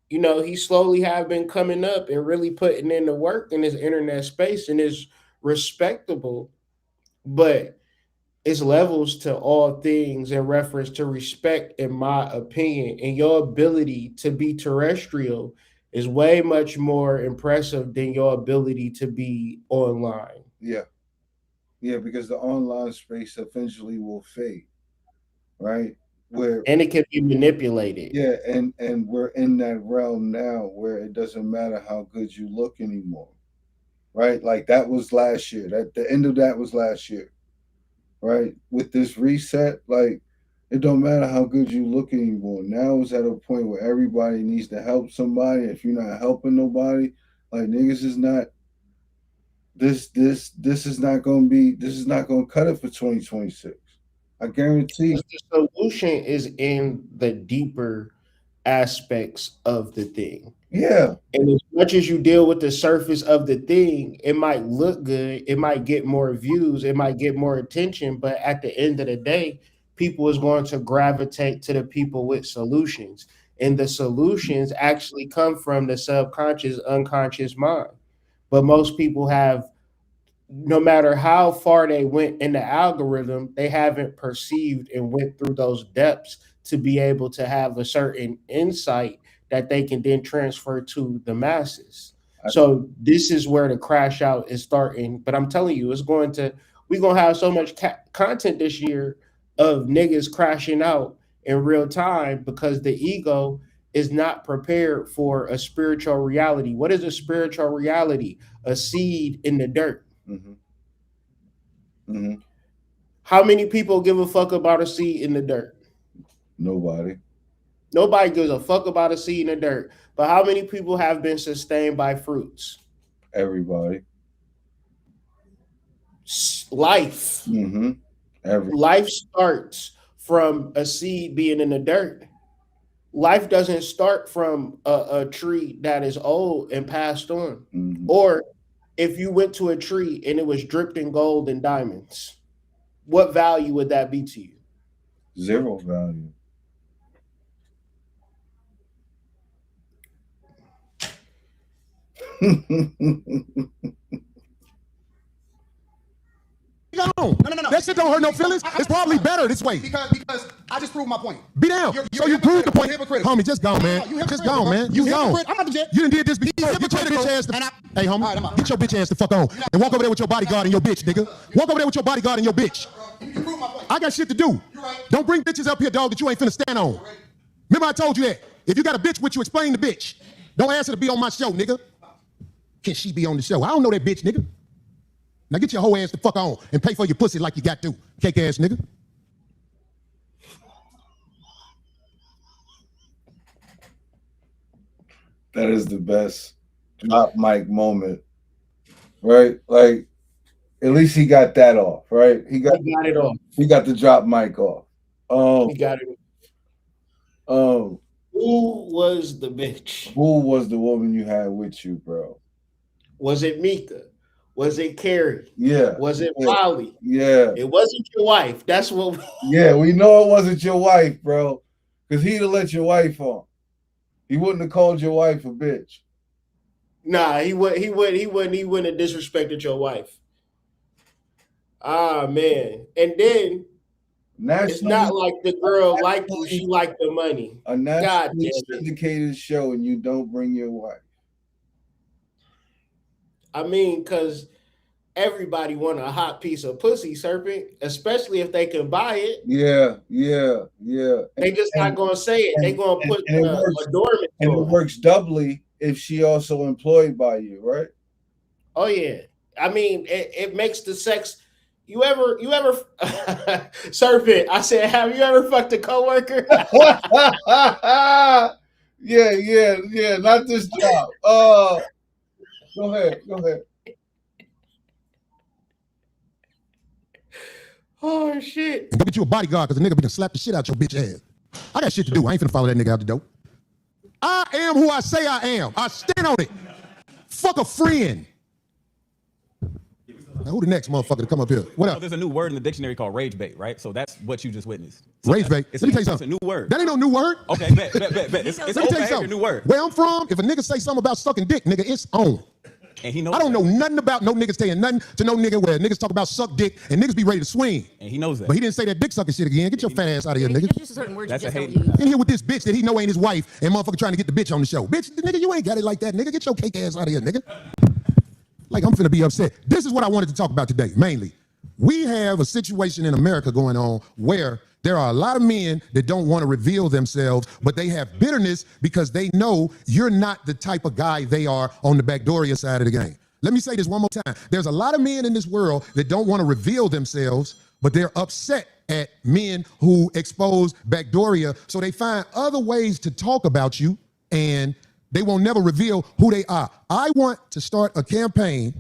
you know, he slowly have been coming up and really putting in the work in his internet space and is respectable, but it's levels to all things in reference to respect, in my opinion, and your ability to be terrestrial is way much more impressive than your ability to be online. Yeah, because the online space eventually will fade, right? And it can be manipulated. Yeah, and we're in that realm now where it doesn't matter how good you look anymore, right? Like that was last year. That the end of that was last year, right? With this reset, like it don't matter how good you look anymore. Now it's at a point where everybody needs to help somebody. If you're not helping nobody, like niggas is not. This is not going to be. This is not going to cut it for 2026. I guarantee. The solution is in the deeper aspects of the thing. Yeah. And as much as you deal with the surface of the thing, it might look good, it might get more views, it might get more attention, but at the end of the day, people is going to gravitate to the people with solutions. And the solutions actually come from the subconscious, unconscious mind. But most people have, no matter how far they went in the algorithm, they haven't perceived and went through those depths to be able to have a certain insight that they can then transfer to the masses. So this is where the crash out is starting. But I'm telling you, we're gonna have so much content this year of niggas crashing out in real time because the ego is not prepared for a spiritual reality. What is a spiritual reality? A seed in the dirt. How many people give a fuck about a seed in the dirt? Nobody. Nobody gives a fuck about a seed in the dirt. But how many people have been sustained by fruits? Everybody. Life. Life starts from a seed being in the dirt. Life doesn't start from a tree that is old and passed on. Or if you went to a tree and it was dripped in gold and diamonds, what value would that be to you? Zero value. No. That shit don't hurt no feelings. It's probably better this way. Because I just proved my point. Be down. So you proved the point. Homie, just gone, man. Just gone, man. You gone. I'm not the jet. You done did this before. Get your bitch ass hey, homie, get your bitch ass the fuck on. And walk over there with your bodyguard and your bitch, nigga. Walk over there with your bodyguard and your bitch. I got shit to do. Don't bring bitches up here, dog, that you ain't finna stand on. Remember I told you that. If you got a bitch with you, explain the bitch. Don't ask her to be on my show, nigga. Can she be on the show? I don't know that bitch, nigga. Now get your whole ass the fuck on and pay for your pussy like you got to. Cake ass nigga. That is the best drop mic moment, right? Like, at least he got that off, right? He got it off. He got the drop mic off. He got it. Who was the bitch? Who was the woman you had with you, bro? Was it Mika? Was it Carrie? Yeah. Was it Molly? Yeah. It wasn't your wife. That's what. Yeah, we know it wasn't your wife, bro. Because he'd have let your wife on. He wouldn't have called your wife a bitch. Nah, he wouldn't have disrespected your wife. Ah, man. And then it's not like the girl liked you, she liked the money. A nationally syndicated show and you don't bring your wife. I mean, because everybody want a hot piece of pussy, Serpent, especially if they can buy it. Yeah. They just not going to say it. They going to put a dormant. And it works doubly if she also employed by you, right? Oh, yeah. I mean, it makes the sex... You ever Serpent, I said, have you ever fucked a coworker? Yeah, not this job. Go ahead. Oh shit. Go get you a bodyguard because the nigga be gonna slap the shit out your bitch ass. I got shit to do. I ain't finna follow that nigga out the door. I am who I say I am. I stand on it. Fuck a friend. Now, who the next motherfucker to come up here? What up? There's a new word in the dictionary called rage bait, right? So that's what you just witnessed. Rage bait. Let me tell you something. It's a new word. That ain't no new word. Okay, bet. It's Let me tell you something. New word. Where I'm from, if a nigga say something about sucking dick, nigga, it's on. And he knows I don't know nothing about no niggas saying nothing to no nigga where niggas talk about suck dick and niggas be ready to swing. And he knows that. But he didn't say that dick sucking shit again. Get your fat ass out of here, nigga. There's just certain words That's you a just hate. don't use. In here with this bitch that he know ain't his wife and motherfucker trying to get the bitch on the show. Bitch, nigga, you ain't got it like that, nigga. Get your cake ass out of here, nigga. Like, I'm finna be upset. This is what I wanted to talk about today, mainly. We have a situation in America going on where there are a lot of men that don't want to reveal themselves, but they have bitterness because they know you're not the type of guy they are on the Backdooria side of the game. Let me say this one more time. There's a lot of men in this world that don't want to reveal themselves, but they're upset at men who expose Backdooria, so they find other ways to talk about you, and they won't never reveal who they are. I want to start a campaign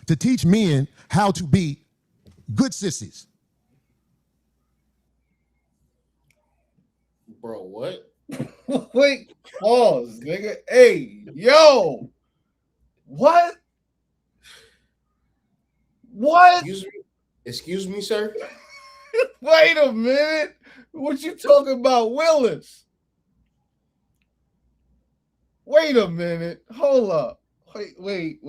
to teach men how to be good sissies. Bro, what? Wait, pause, nigga. Hey, yo. What? Excuse me, sir? Wait a minute. What you talking about, Willis? Wait a minute. Hold up. Wait.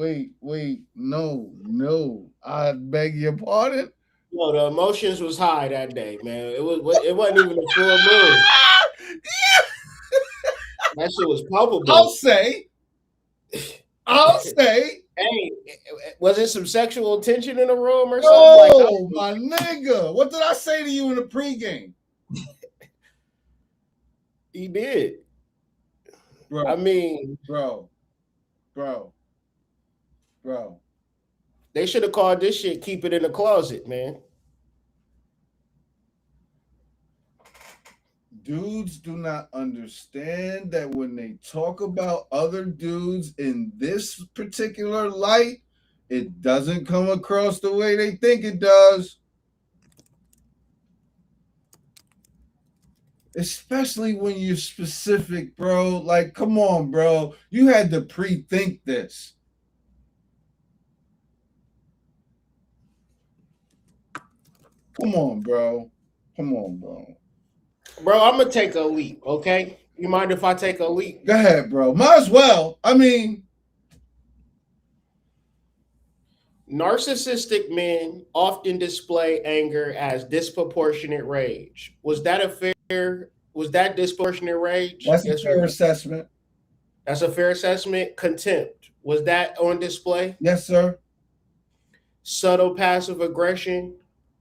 No. I beg your pardon. No, the emotions was high that day, man. It wasn't even a full moon. That shit was palpable. I'll say. Hey, was it some sexual tension in the room or something? Oh, my nigga. What did I say to you in the pregame? He did. Bro. I mean, Bro. They should have called this shit "Keep It in the Closet," man. Dudes do not understand that when they talk about other dudes in this particular light, it doesn't come across the way they think it does. Especially when you're specific, bro. Like, come on, bro. You had to pre-think this. Come on, bro. Bro, I'm gonna take a leap, okay? You mind if I take a leap? Go ahead, bro. Might as well. I mean, Narcissistic men often display anger as disproportionate rage. Was that disproportionate rage? That's Yes a or fair no? assessment. That's a fair assessment. Contempt. Was that on display? Yes, sir. Subtle passive aggression.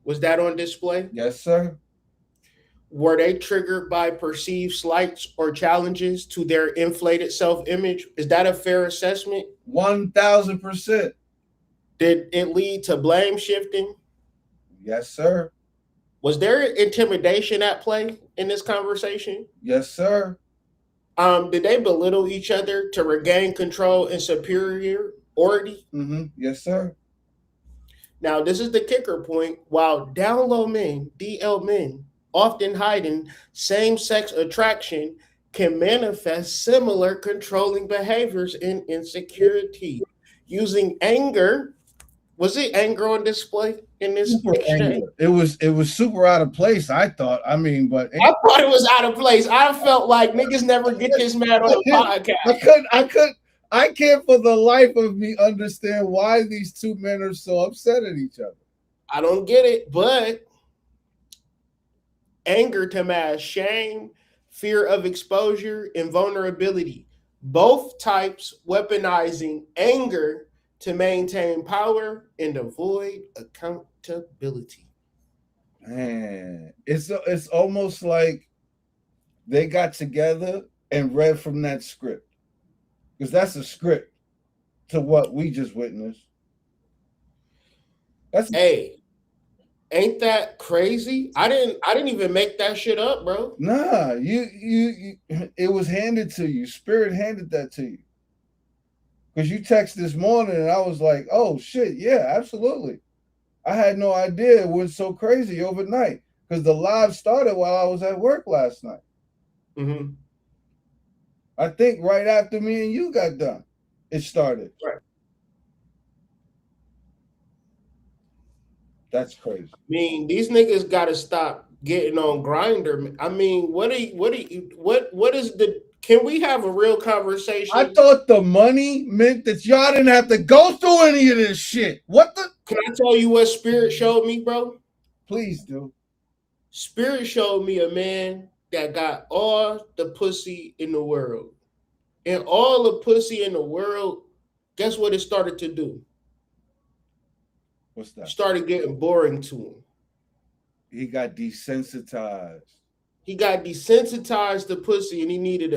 Was that on display? Yes, sir. Were they triggered by perceived slights or challenges to their inflated self-image? Is that a fair assessment? 1,000%. Did it lead to blame shifting? Yes, sir. Was there intimidation at play in this conversation? Yes, sir. Did they belittle each other to regain control and superiority? Yes, sir. Now, this is the kicker point. While down low men, DL men, often hiding same-sex attraction, can manifest similar controlling behaviors and insecurity. Using anger, was it anger on display in this exchange? It was super out of place, I thought. I mean, but I thought it was out of place. I felt like niggas never get this mad on the podcast. I can't for the life of me understand why these two men are so upset at each other. I don't get it, but anger to mask shame, fear of exposure, and vulnerability. Both types weaponizing anger to maintain power and avoid accountability. Man, it's almost like they got together and read from that script. Because that's a script to what we just witnessed. Hey, ain't that crazy? I didn't even make that shit up, bro. Nah, you it was handed to you. Spirit handed that to you. Because you texted this morning and I was like, oh shit, yeah, absolutely. I had no idea it was so crazy overnight. Because the live started while I was at work last night. Mm-hmm. I think right after me and you got done, it started. Right. That's crazy. I mean, these niggas gotta stop getting on Grindr. I mean, what is the? Can we have a real conversation? I thought the money meant that y'all didn't have to go through any of this shit. What the? Can I tell you what Spirit showed me, bro? Please do. Spirit showed me a man that got all the pussy in the world. And all the pussy in the world, guess what it started to do? What's that? It started getting boring to him. He got desensitized. He got desensitized to pussy, and he needed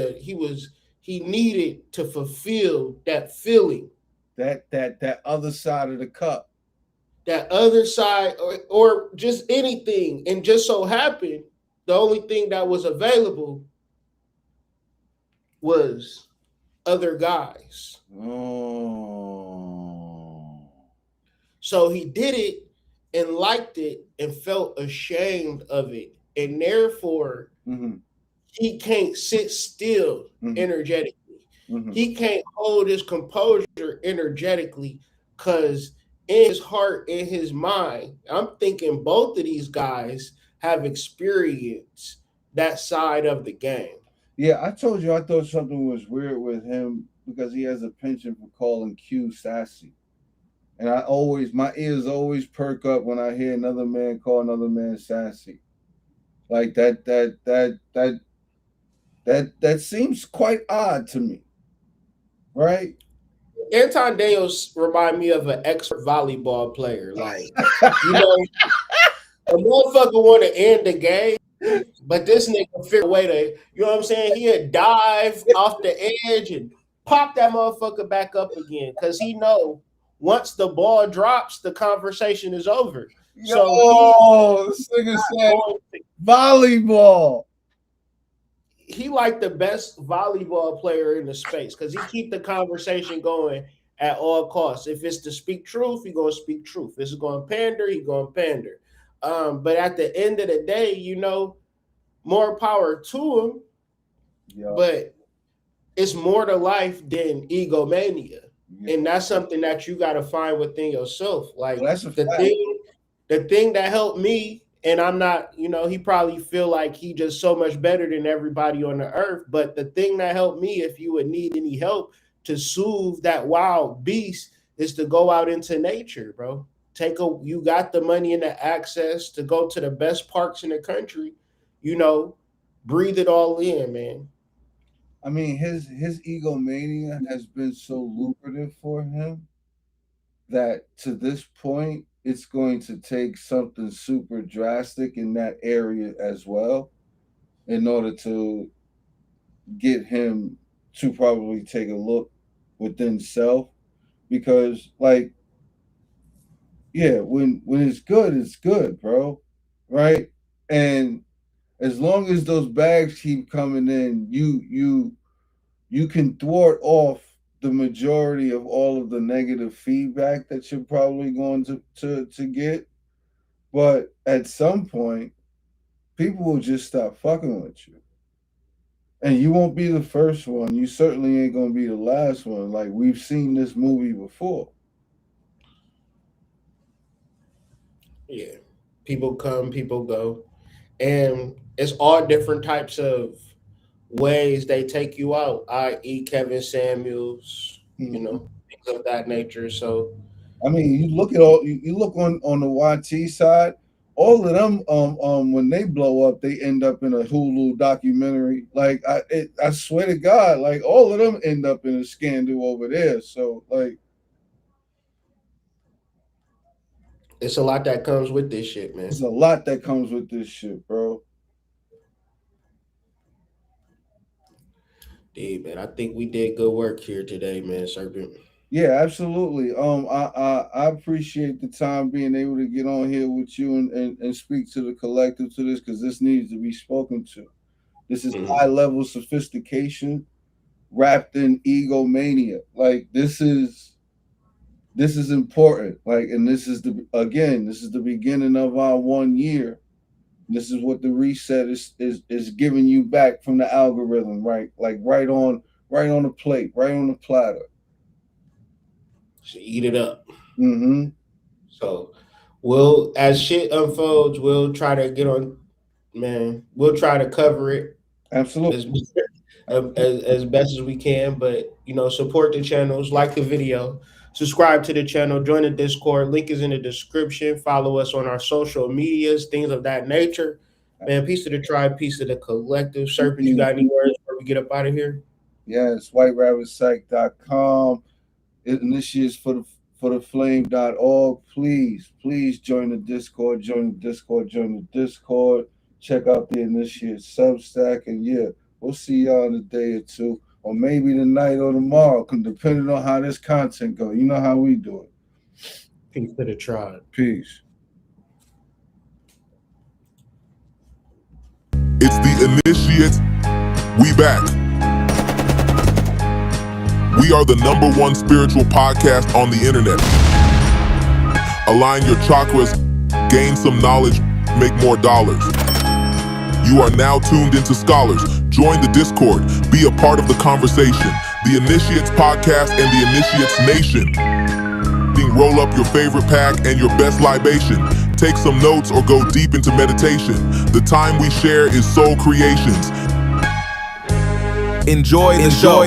to fulfill that feeling. That other side of the cup. That other side, or just anything. And just so happened, the only thing that was available was other guys. Oh. So he did it and liked it and felt ashamed of it. And therefore, he can't sit still energetically. He can't hold his composure energetically because in his heart, in his mind, I'm thinking both of these guys have experienced that side of the game. Yeah, I told you I thought something was weird with him because he has a penchant for calling Q sassy. And my ears always perk up when I hear another man call another man sassy. Like that seems quite odd to me. Right? Anton Daniels remind me of an ex-volleyball player. Like, you know, a motherfucker want to end the game, but this nigga figure a way to, you know what I'm saying? He'd dive off the edge and pop that motherfucker back up again because he know once the ball drops, the conversation is over. So this nigga said volleyball. He like the best volleyball player in the space because he keep the conversation going at all costs. If it's to speak truth, he gonna speak truth. If it's going to pander, he gonna pander. But at the end of the day, you know, more power to him. Yeah. But it's more to life than egomania. Yeah. And that's something that you got to find within yourself. Like the thing that helped me, and I'm not, you know, he probably feel like he just so much better than everybody on the earth. But the thing that helped me, if you would need any help to soothe that wild beast, is to go out into nature, bro. You got the money and the access to go to the best parks in the country, breathe it all in, man. I mean, his egomania has been so lucrative for him that to this point, it's going to take something super drastic in that area as well in order to get him to probably take a look within self. Because, like, yeah, when it's good, bro, right? And as long as those bags keep coming in, you can thwart off the majority of all of the negative feedback that you're probably going to get. But at some point, people will just stop fucking with you. And you won't be the first one. You certainly ain't going to be the last one. Like, we've seen this movie before. Yeah. People come, people go. And it's all different types of ways they take you out, i.e. Kevin Samuels, things of that nature. So I mean, you look on the YT side, all of them when they blow up, they end up in a Hulu documentary. Like I swear to God, like all of them end up in a scandal over there. So like it's a lot that comes with this shit, man. It's a lot that comes with this shit, bro. Dude, man, I think we did good work here today, man, Serpent. Yeah, absolutely. I appreciate the time being able to get on here with you and speak to the collective to this, because this needs to be spoken to. This is high level sophistication wrapped in egomania. Like this is important. Like, and this is the beginning of our 1 year. This is what the reset is giving you back from the algorithm, right? Like right on the plate, right on the platter. So eat it up. Mm-hmm. So as shit unfolds, we'll try to get on, man. We'll try to cover it. Absolutely. As best as we can. But support the channels, like the video, subscribe to the channel, join the Discord. Link is in the description. Follow us on our social medias, things of that nature. Man, peace to the tribe, peace to the collective. Serpent, you got any words before we get up out of here? Yes, whiterabbitpsych.com. Initiates for the flame.org. Please join the Discord. Join the Discord. Check out the Initiate Substack. And yeah, we'll see y'all in a day or two, or maybe tonight or tomorrow, depending on how this content goes. You know how we do it. Peace to the tribe. Peace. It's the Initiates. We back. We are the #1 spiritual podcast on the internet. Align your chakras, gain some knowledge, make more dollars. You are now tuned into scholars. Join the Discord. Be a part of the conversation. The Initiates Podcast and the Initiates Nation. Roll up your favorite pack and your best libation. Take some notes or go deep into meditation. The time we share is soul creations. Enjoy the show.